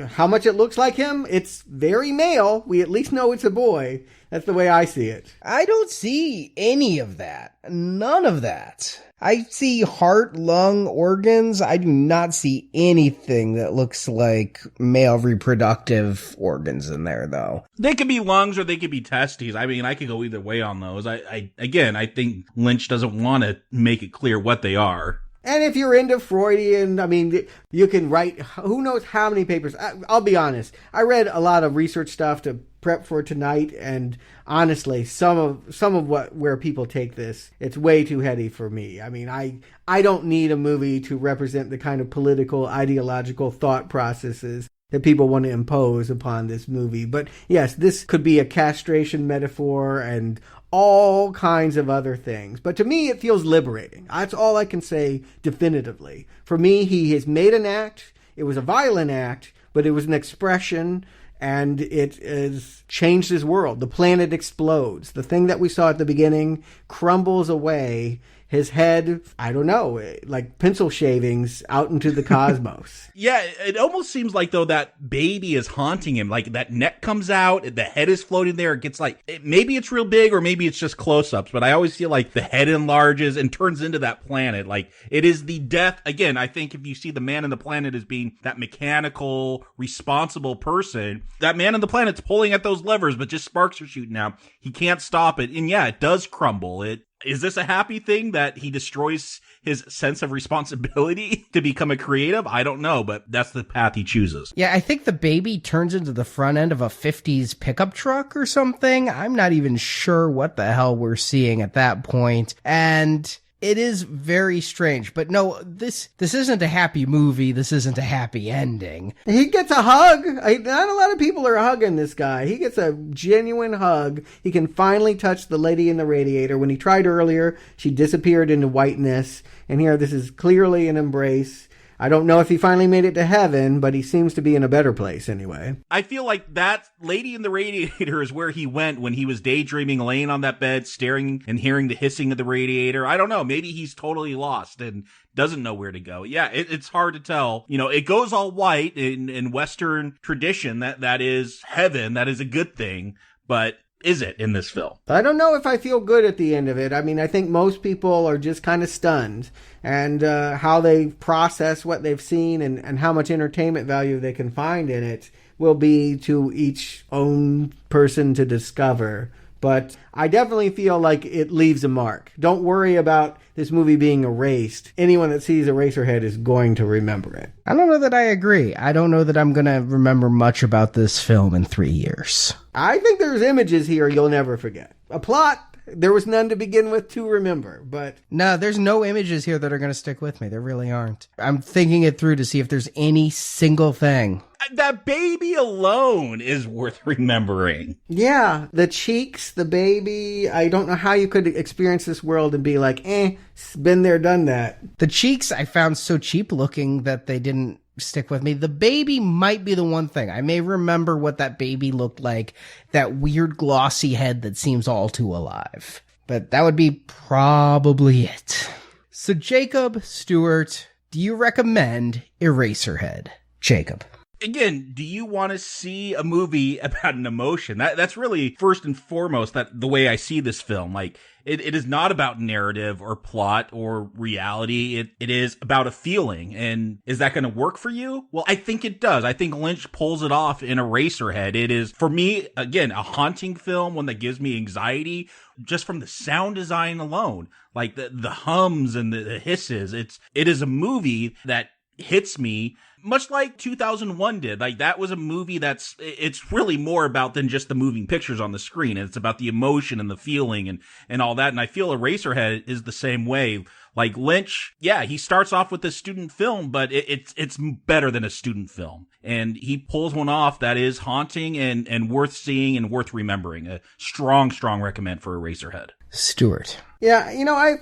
how much it looks like him, it's very male. We at least know it's a boy. That's the way I see it. I don't see any of that. None of that. I see heart, lung, organs. I do not see anything that looks like male reproductive organs in there, though. They could be lungs or they could be testes. I mean, I could go either way on those. I think Lynch doesn't want to make it clear what they are. And if you're into Freudian, I mean, you can write who knows how many papers. I'll be honest. I read a lot of research stuff to prep for tonight, and honestly, some of where people take this, it's way too heady for me. I mean, I don't need a movie to represent the kind of political, ideological thought processes that people want to impose upon this movie. But yes, this could be a castration metaphor and all kinds of other things. But to me, it feels liberating. That's all I can say definitively. For me, he has made an act. It was a violent act, but it was an expression, and it has changed his world. The planet explodes. The thing that we saw at the beginning crumbles away. His head, I don't know, like pencil shavings out into the cosmos. Yeah, it almost seems like, though, that baby is haunting him. Like, that neck comes out, the head is floating there. It gets maybe it's real big or maybe it's just close-ups, but I always feel like the head enlarges and turns into that planet. Like, it is the death. Again, I think if you see the man in the planet as being that mechanical, responsible person, that man in the planet's pulling at those levers, but just sparks are shooting out. He can't stop it. And yeah, it does crumble. Is this a happy thing that he destroys his sense of responsibility to become a creative? I don't know, but that's the path he chooses. Yeah, I think the baby turns into the front end of a 50s pickup truck or something. I'm not even sure what the hell we're seeing at that point. And it is very strange. But no, this isn't a happy movie. This isn't a happy ending. He gets a hug. Not a lot of people are hugging this guy. He gets a genuine hug. He can finally touch the lady in the radiator. When he tried earlier, she disappeared into whiteness. And here, this is clearly an embrace. I don't know if he finally made it to heaven, but he seems to be in a better place anyway. I feel like that lady in the radiator is where he went when he was daydreaming, laying on that bed, staring and hearing the hissing of the radiator. I don't know. Maybe he's totally lost and doesn't know where to go. Yeah, it's hard to tell. You know, it goes all white in Western tradition. That is heaven. That is a good thing. But is it in this film? I don't know if I feel good at the end of it. I mean, I think most people are just kind of stunned, and how they process what they've seen and how much entertainment value they can find in it will be to each own person to discover. But I definitely feel like it leaves a mark. Don't worry about this movie being erased. Anyone that sees Eraserhead is going to remember it. I don't know that I agree. I don't know that I'm going to remember much about this film in 3 years. I think there's images here you'll never forget. A plot, there was none to begin with to remember, but... No, there's no images here that are going to stick with me. There really aren't. I'm thinking it through to see if there's any single thing. That baby alone is worth remembering. Yeah, the cheeks, the baby. I don't know how you could experience this world and be like, been there, done that. The cheeks I found so cheap looking that they didn't stick with me. The baby might be the one thing. I may remember what that baby looked like, that weird glossy head that seems all too alive. But that would be probably it. So Jacob, Stuart, do you recommend Eraserhead? Jacob. Again, do you want to see a movie about an emotion? That's really first and foremost the way I see this film. Like, it is not about narrative or plot or reality. It is about a feeling. And is that going to work for you? Well, I think it does. I think Lynch pulls it off in Eraserhead. It is, for me, again, a haunting film, one that gives me anxiety just from the sound design alone. Like the hums and the hisses. It is a movie that hits me much like 2001 did. Like, that was a movie it's really more about than just the moving pictures on the screen. It's about the emotion and the feeling and all that. And I feel Eraserhead is the same way. Like Lynch, yeah, he starts off with a student film, but it's better than a student film. and he pulls one off that is haunting and worth seeing and worth remembering. A strong recommend for Eraserhead. Stuart. Yeah,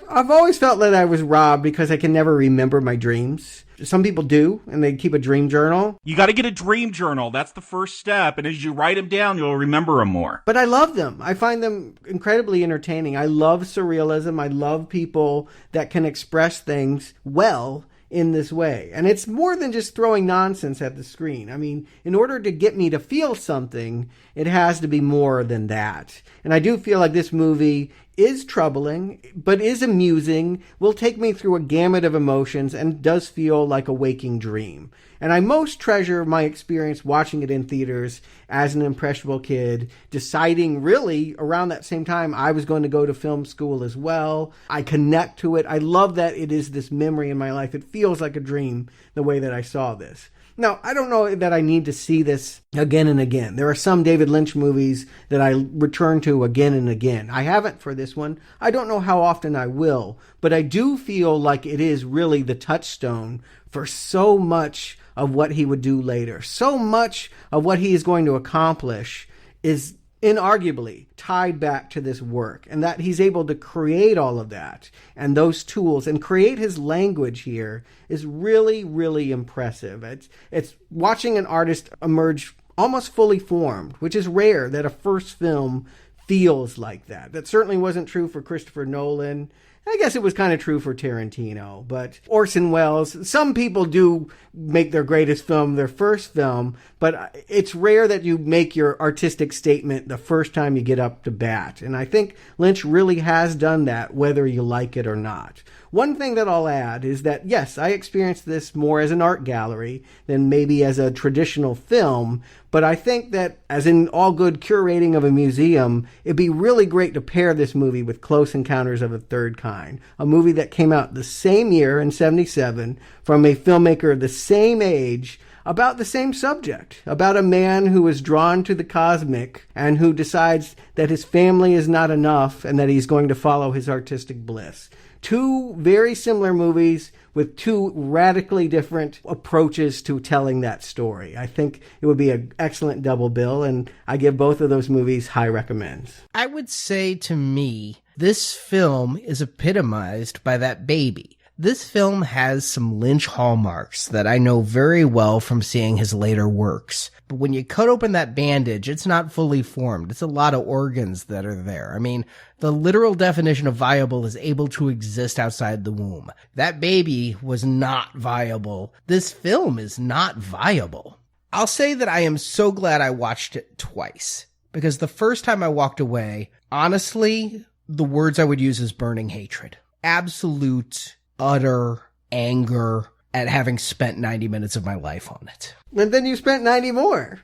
I've always felt that I was robbed because I can never remember my dreams. Some people do, and they keep a dream journal. You got to get a dream journal. That's the first step. And as you write them down, you'll remember them more. But I love them. I find them incredibly entertaining. I love surrealism. I love people that can express things well in this way. And it's more than just throwing nonsense at the screen. I mean, in order to get me to feel something, it has to be more than that. And I do feel like this movie is troubling, but is amusing, will take me through a gamut of emotions, and does feel like a waking dream. And I most treasure my experience watching it in theaters as an impressionable kid, deciding really around that same time I was going to go to film school as well. I connect to it. I love that it is this memory in my life. It feels like a dream the way that I saw this. Now, I don't know that I need to see this again and again. There are some David Lynch movies that I return to again and again. I haven't for this one. I don't know how often I will, but I do feel like it is really the touchstone for so much of what he would do later. So much of what he is going to accomplish is inarguably tied back to this work, and that he's able to create all of that and those tools and create his language here is really, really impressive. It's watching an artist emerge almost fully formed, which is rare that a first film feels like that. That certainly wasn't true for Christopher Nolan. I guess it was kind of true for Tarantino, but Orson Welles, some people do make their greatest film their first film, but it's rare that you make your artistic statement the first time you get up to bat. And I think Lynch really has done that, whether you like it or not. One thing that I'll add is that, yes, I experienced this more as an art gallery than maybe as a traditional film, but I think that, as in all good curating of a museum, it'd be really great to pair this movie with Close Encounters of a Third Kind, a movie that came out the same year in 1977 from a filmmaker of the same age, about the same subject, about a man who is drawn to the cosmic and who decides that his family is not enough and that he's going to follow his artistic bliss. Two very similar movies with two radically different approaches to telling that story. I think it would be an excellent double bill, and I give both of those movies high recommends. I would say, to me, this film is epitomized by that baby. This film has some Lynch hallmarks that I know very well from seeing his later works. But when you cut open that bandage, it's not fully formed. It's a lot of organs that are there. I mean, the literal definition of viable is able to exist outside the womb. That baby was not viable. This film is not viable. I'll say that I am so glad I watched it twice, because the first time I walked away, honestly, the words I would use is burning hatred. Absolute, utter anger at having spent 90 minutes of my life on it. And then you spent 90 more.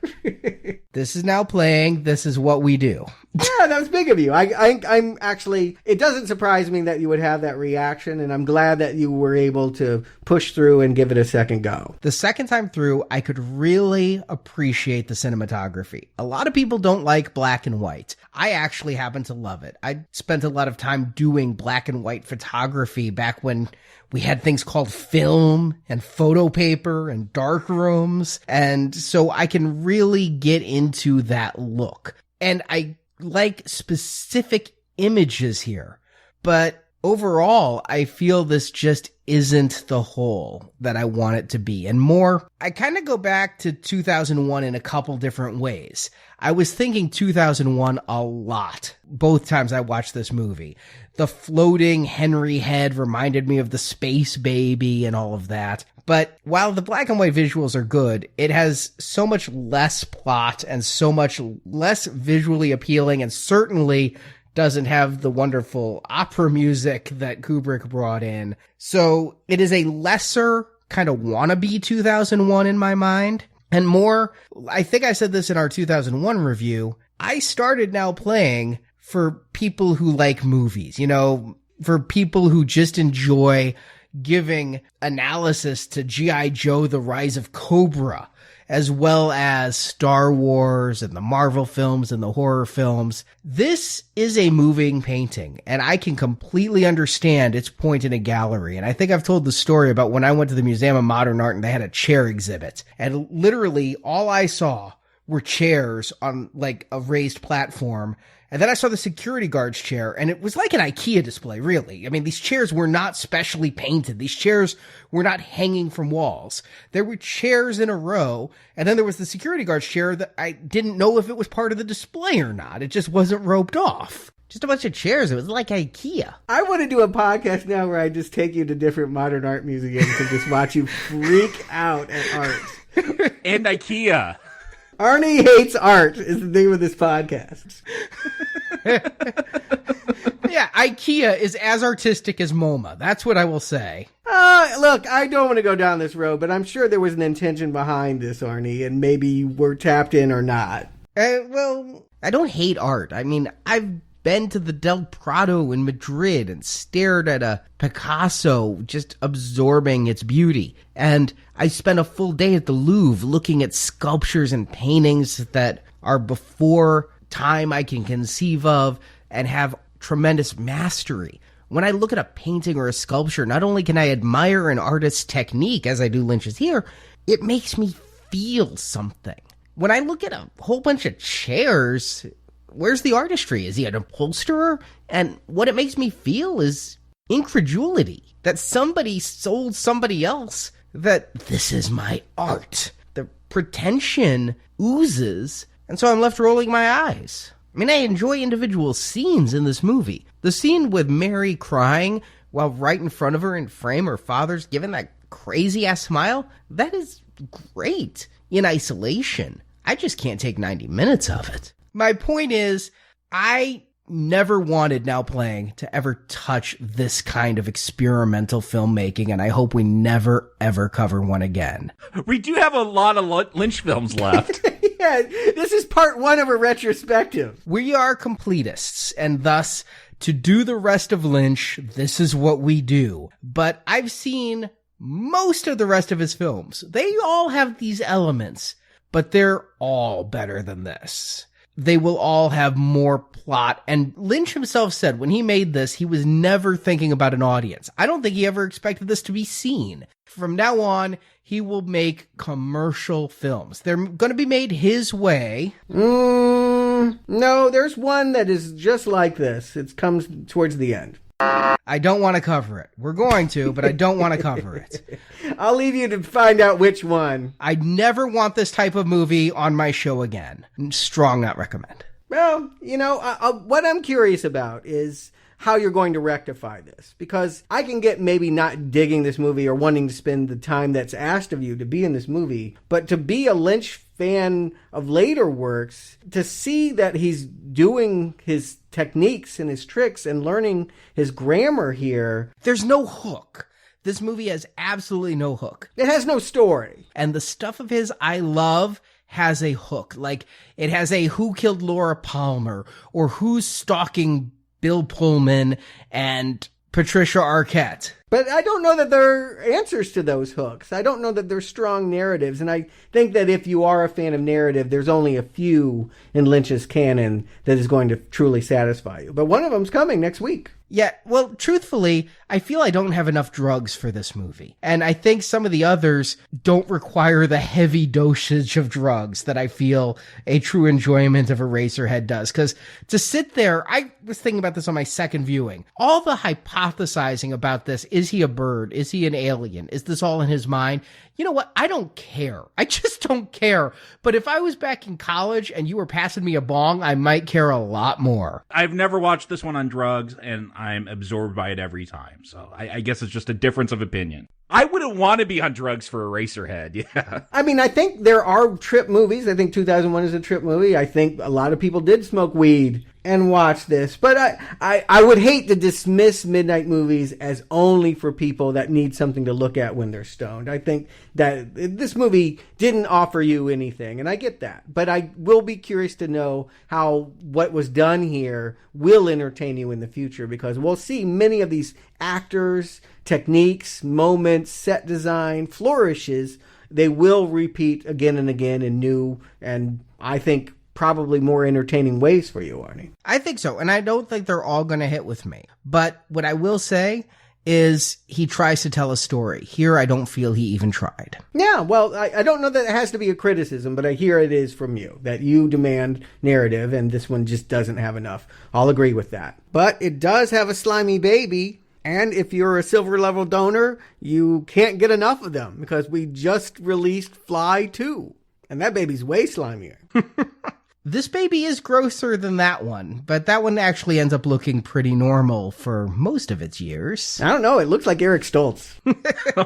This is now playing. This is what we do. Yeah, that was big of you. I'm actually, it doesn't surprise me that you would have that reaction, and I'm glad that you were able to push through and give it a second go. The second time through, I could really appreciate the cinematography. A lot of people don't like black and white. I actually happen to love it. I spent a lot of time doing black and white photography back when we had things called film and photo paper and dark rooms. And so I can really get into that look. And I like specific images here. But overall, I feel this just isn't the whole that I want it to be. And more, I kind of go back to 2001 in a couple different ways. I was thinking 2001 a lot, both times I watched this movie. The floating Henry head reminded me of the space baby and all of that. But while the black and white visuals are good, it has so much less plot and so much less visually appealing, and certainly doesn't have the wonderful opera music that Kubrick brought in. So it is a lesser kind of wannabe 2001 in my mind. And more, I think I said this in our 2001 review, I started now playing for people who like movies, you know, for people who just enjoy giving analysis to G.I. Joe, The Rise of Cobra, as well as Star Wars and the Marvel films and the horror films. This is a moving painting, and I can completely understand its point in a gallery. And I think I've told the story about when I went to the Museum of Modern Art and they had a chair exhibit. And literally all I saw were chairs on like a raised platform. And then I saw the security guard's chair, and it was like an IKEA display, really. I mean, these chairs were not specially painted. These chairs were not hanging from walls. There were chairs in a row, and then there was the security guard's chair that I didn't know if it was part of the display or not. It just wasn't roped off. Just a bunch of chairs. It was like IKEA. I want to do a podcast now where I just take you to different modern art museums and just watch you freak out at art. And IKEA. Arnie Hates Art is the name of this podcast. Yeah, IKEA is as artistic as MoMA. That's what I will say. Look, I don't want to go down this road, but I'm sure there was an intention behind this, Arnie, and maybe you were tapped in or not. Well, I don't hate art. I mean, I've been to the Del Prado in Madrid and stared at a Picasso just absorbing its beauty. And I spent a full day at the Louvre looking at sculptures and paintings that are before time I can conceive of and have tremendous mastery. When I look at a painting or a sculpture, not only can I admire an artist's technique, as I do Lynch's here, it makes me feel something. When I look at a whole bunch of chairs, where's the artistry? Is he an upholsterer? And what it makes me feel is incredulity that somebody sold somebody else that this is my art. The pretension oozes, and so I'm left rolling my eyes. I mean, I enjoy individual scenes in this movie. The scene with Mary crying while right in front of her in frame her father's giving that crazy-ass smile, that is great in isolation. I just can't take 90 minutes of it. My point is, I never wanted Now Playing to ever touch this kind of experimental filmmaking, and I hope we never, ever cover one again. We do have a lot of Lynch films left. Yeah, this is part one of a retrospective. We are completists, and thus, to do the rest of Lynch, this is what we do. But I've seen most of the rest of his films. They all have these elements, but they're all better than this. They will all have more plot. And Lynch himself said when he made this, he was never thinking about an audience. I don't think he ever expected this to be seen. From now on, he will make commercial films. They're going to be made his way. No, there's one that is just like this. It comes towards the end. I don't want to cover it. We're going to, but I don't want to cover it. I'll leave you to find out which one. I never want this type of movie on my show again. Strong not recommend. Well, you know, what I'm curious about is how you're going to rectify this. Because I can get maybe not digging this movie or wanting to spend the time that's asked of you to be in this movie. But to be a Lynch fan of later works, to see that he's doing his techniques and his tricks and learning his grammar here. There's no hook. This movie has absolutely no hook. It has no story. And the stuff of his I love has a hook. Like, it has a Who Killed Laura Palmer or Who's Stalking Bill Pullman and Patricia Arquette. But I don't know that there are answers to those hooks. I don't know that they're strong narratives. And I think that if you are a fan of narrative, there's only a few in Lynch's canon that is going to truly satisfy you. But one of them's coming next week. Yeah, well, truthfully, I feel I don't have enough drugs for this movie. And I think some of the others don't require the heavy dosage of drugs that I feel a true enjoyment of Eraserhead does. Because to sit there, I was thinking about this on my second viewing. All the hypothesizing about this, is he a bird? Is he an alien? Is this all in his mind? You know what? I don't care. I just don't care. But if I was back in college and you were passing me a bong, I might care a lot more. I've never watched this one on drugs, and I'm absorbed by it every time. So I guess it's just a difference of opinion. I wouldn't want to be on drugs for Eraserhead, yeah. I mean, I think there are trip movies. I think 2001 is a trip movie. I think a lot of people did smoke weed and watch this. But I would hate to dismiss midnight movies as only for people that need something to look at when they're stoned. I think that this movie didn't offer you anything, and I get that. But I will be curious to know how what was done here will entertain you in the future, because we'll see many of these actors, techniques, moments, set design, flourishes they will repeat again and again in new and, I think, probably more entertaining ways for you, Arnie. I think so, and I don't think they're all going to hit with me. But what I will say is he tries to tell a story. Here, I don't feel he even tried. Yeah, well, I don't know that it has to be a criticism, but I hear it is from you, that you demand narrative, and this one just doesn't have enough. I'll agree with that. But it does have a slimy baby, and if you're a silver level donor, you can't get enough of them, because we just released Fly 2, and that baby's way slimier. This baby is grosser than that one, but that one actually ends up looking pretty normal for most of its years. I don't know, it looks like Eric Stoltz.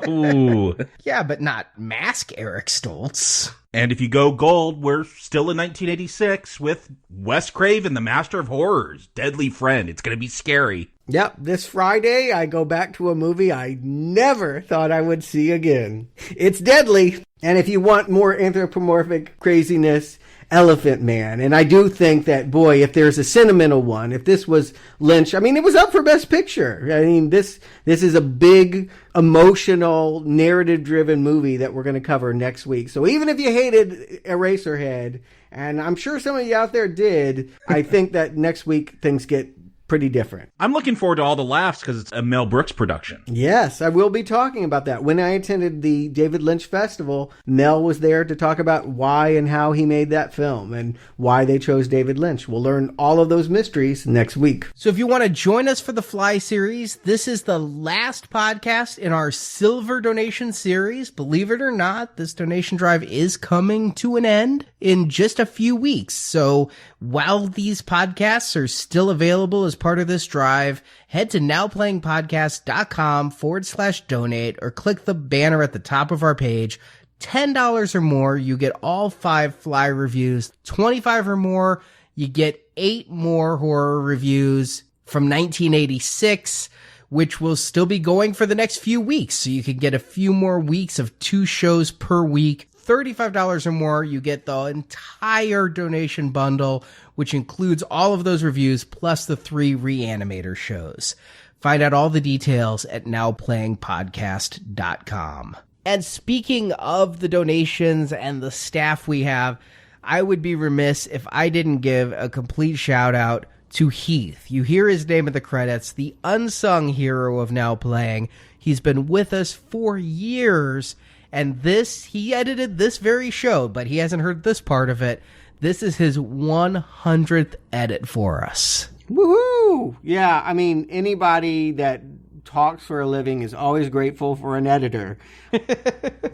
Ooh. Yeah, but not mask Eric Stoltz. And if you go gold, we're still in 1986 with Wes Craven, the master of horrors, Deadly Friend. It's going to be scary. Yep, this Friday I go back to a movie I never thought I would see again. It's deadly. And if you want more anthropomorphic craziness, Elephant Man. And I do think that, boy, if there's a sentimental one, if this was Lynch, I mean, it was up for Best Picture. I mean, this is a big, emotional, narrative-driven movie that we're going to cover next week. So even if you hated Eraserhead, and I'm sure some of you out there did, I think that next week things get pretty different. I'm looking forward to all the laughs because it's a Mel Brooks production. Yes, I will be talking about that. When I attended the David Lynch Festival, Mel was there to talk about why and how he made that film and why they chose David Lynch. We'll learn all of those mysteries next week. So if you want to join us for the Fly series, this is the last podcast in our silver donation series. Believe it or not, this donation drive is coming to an end in just a few weeks. So while these podcasts are still available as part of this drive, head to nowplayingpodcast.com/donate or click the banner at the top of our page. $10 or more, you get all 5 Fly reviews. $25 or more, you get 8 more horror reviews from 1986, which will still be going for the next few weeks. So you can get a few more weeks of 2 shows per week. $35 or more, you get the entire donation bundle, which includes all of those reviews plus the 3 Reanimator shows. Find out all the details at nowplayingpodcast.com. And speaking of the donations and the staff we have, I would be remiss if I didn't give a complete shout out to Heath. You hear his name in the credits, the unsung hero of Now Playing. He's been with us for years. And he edited this very show, but he hasn't heard this part of it. This is his 100th edit for us. Woohoo! Yeah, I mean, anybody that talks for a living is always grateful for an editor.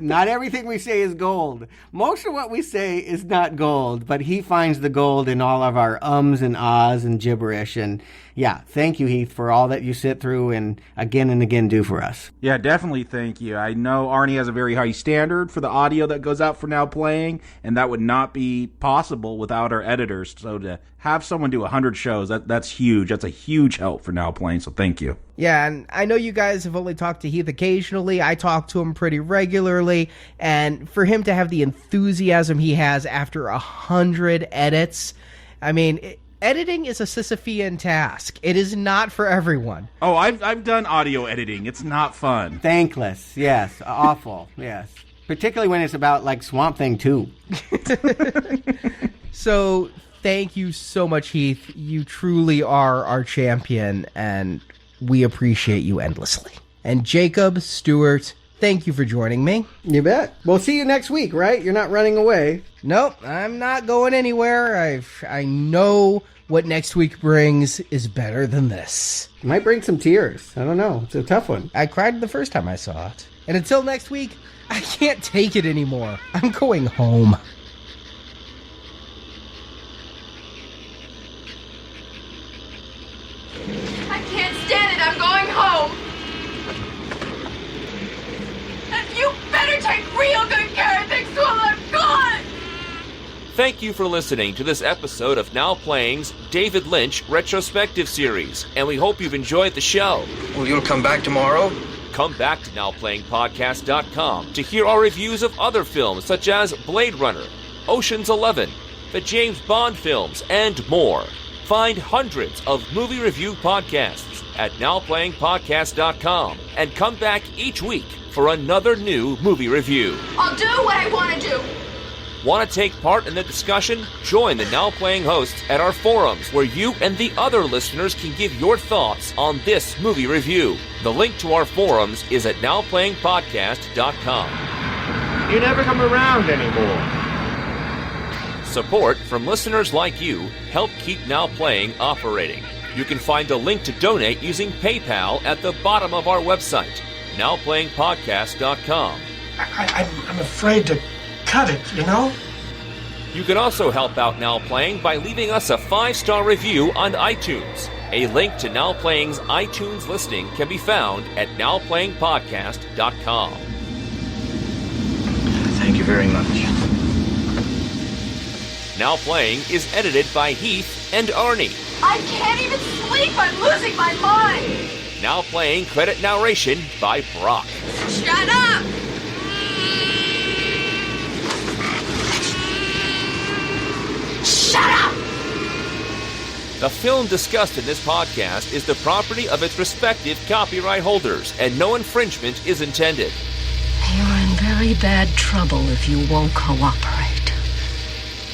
Not everything we say is gold. Most of what we say is not gold, but he finds the gold in all of our ums and ahs and gibberish. And yeah, thank you, Heath, for all that you sit through and again do for us. Yeah, definitely thank you. I know Arnie has a very high standard for the audio that goes out for Now Playing, and that would not be possible without our editors. So to have someone do 100 shows, that's huge. That's a huge help for Now Playing, so thank you. Yeah, and I know you guys have only talked to Heath occasionally. I talk to him pretty regularly, and for him to have the enthusiasm he has after 100 edits, I mean, editing is a Sisyphean task. It is not for everyone. Oh, I've done audio editing. It's not fun. Thankless, yes. Awful, yes. Particularly when it's about, like, Swamp Thing 2. So, thank you so much, Heath. You truly are our champion, and we appreciate you endlessly. And Jakob, Stuart, thank you for joining me. You bet. We'll see you next week, right? You're not running away. Nope, I'm not going anywhere. I know what next week brings is better than this. It might bring some tears. I don't know. It's a tough one. I cried the first time I saw it. And until next week, I can't take it anymore. I'm going home. I can't stand it. I'm going home. And you better take real good care of things while I'm gone. Thank you for listening to this episode of Now Playing's David Lynch Retrospective Series, and we hope you've enjoyed the show. Well, you'll come back tomorrow? Come back to nowplayingpodcast.com to hear our reviews of other films such as Blade Runner, Ocean's 11, the James Bond films, and more. Find hundreds of movie review podcasts at nowplayingpodcast.com and come back each week for another new movie review. I'll do what I want to do. Want to take part in the discussion? Join the Now Playing hosts at our forums, where you and the other listeners can give your thoughts on this movie review. The link to our forums is at nowplayingpodcast.com. You never come around anymore. Support from listeners like you help keep Now Playing operating. You can find a link to donate using PayPal at the bottom of our website, nowplayingpodcast.com. I'm afraid to cut it, you know? You can also help out Now Playing by leaving us a 5-star review on iTunes. A link to Now Playing's iTunes listing can be found at nowplayingpodcast.com. Thank you very much. Now Playing is edited by Heath and Arnie. I can't even sleep. I'm losing my mind. Now Playing credit narration by Brock. Shut up. Shut up. The film discussed in this podcast is the property of its respective copyright holders, and no infringement is intended. You're in very bad trouble if you won't cooperate.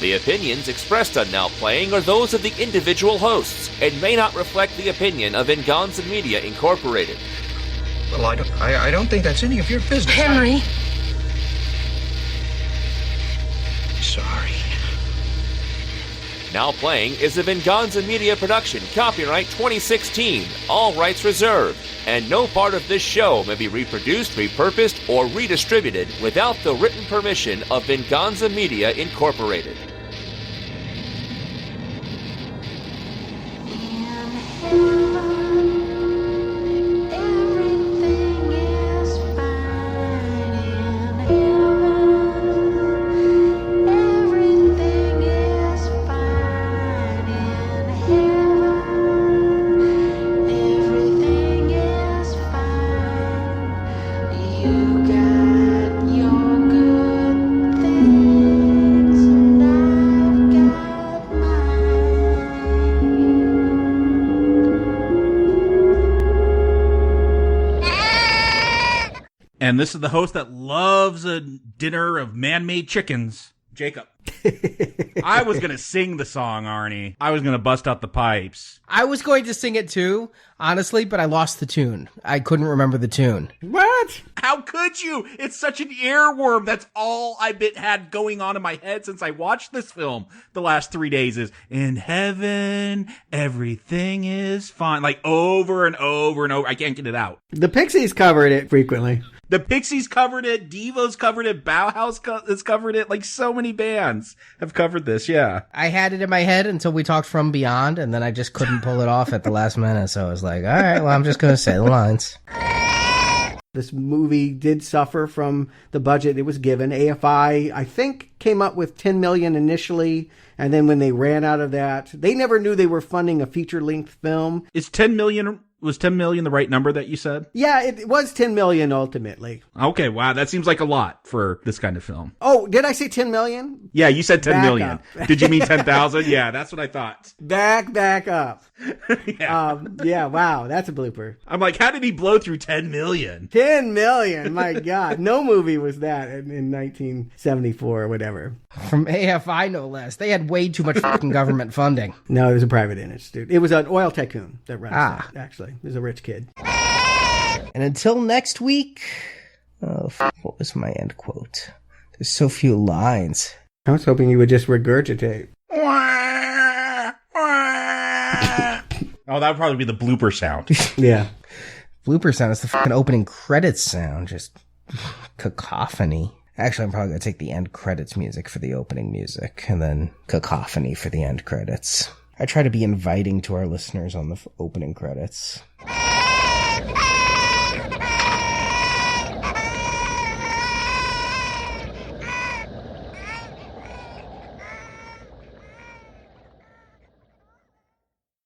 The opinions expressed on Now Playing are those of the individual hosts and may not reflect the opinion of Venganza Media Incorporated. Well, I don't think that's any of your business. Henry! Sorry. Now Playing is a Venganza Media production, copyright 2016, all rights reserved, and no part of this show may be reproduced, repurposed, or redistributed without the written permission of Venganza Media Incorporated. And this is the host that loves a dinner of man-made chickens, Jacob. I was going to sing the song, Arnie. I was going to bust out the pipes. I was going to sing it too, honestly, but I lost the tune. I couldn't remember the tune. What? How could you? It's such an earworm. That's all I've had going on in my head since I watched this film the last 3 days is, in heaven, everything is fine. Like over and over and over. I can't get it out. The Pixies covered it frequently. The Pixies covered it. Devo's covered it. Bauhaus has covered it. Like so many bands have covered this. Yeah. I had it in my head until we talked From Beyond, and then I just couldn't pull it off at the last minute. So I was like, all right, well, I'm just going to say the lines. This movie did suffer from the budget it was given. AFI, I think, came up with $10 million initially. And then when they ran out of that, they never knew they were funding a feature-length film. Is 10 million... Was 10 million the right number that you said? Yeah, it was 10 million ultimately. Okay, wow, that seems like a lot for this kind of film. Oh, did I say 10 million? Yeah, you said 10 million. Did you mean 10,000? Yeah, that's what I thought. Back up. Yeah. Yeah, wow, that's a blooper. I'm like, how did he blow through 10 million? 10 million, my God. No movie was that in 1974 or whatever. From AFI, no less. They had way too much fucking government funding. No, it was a private institute. It was an oil tycoon that runs that, actually. He was a rich kid. And until next week, what was my end quote? There's so few lines. I was hoping you would just regurgitate. Oh, that would probably be the blooper sound. Yeah. Blooper sound is the fucking opening credits sound. Just cacophony. Actually, I'm probably going to take the end credits music for the opening music, and then cacophony for the end credits. I try to be inviting to our listeners on the opening credits.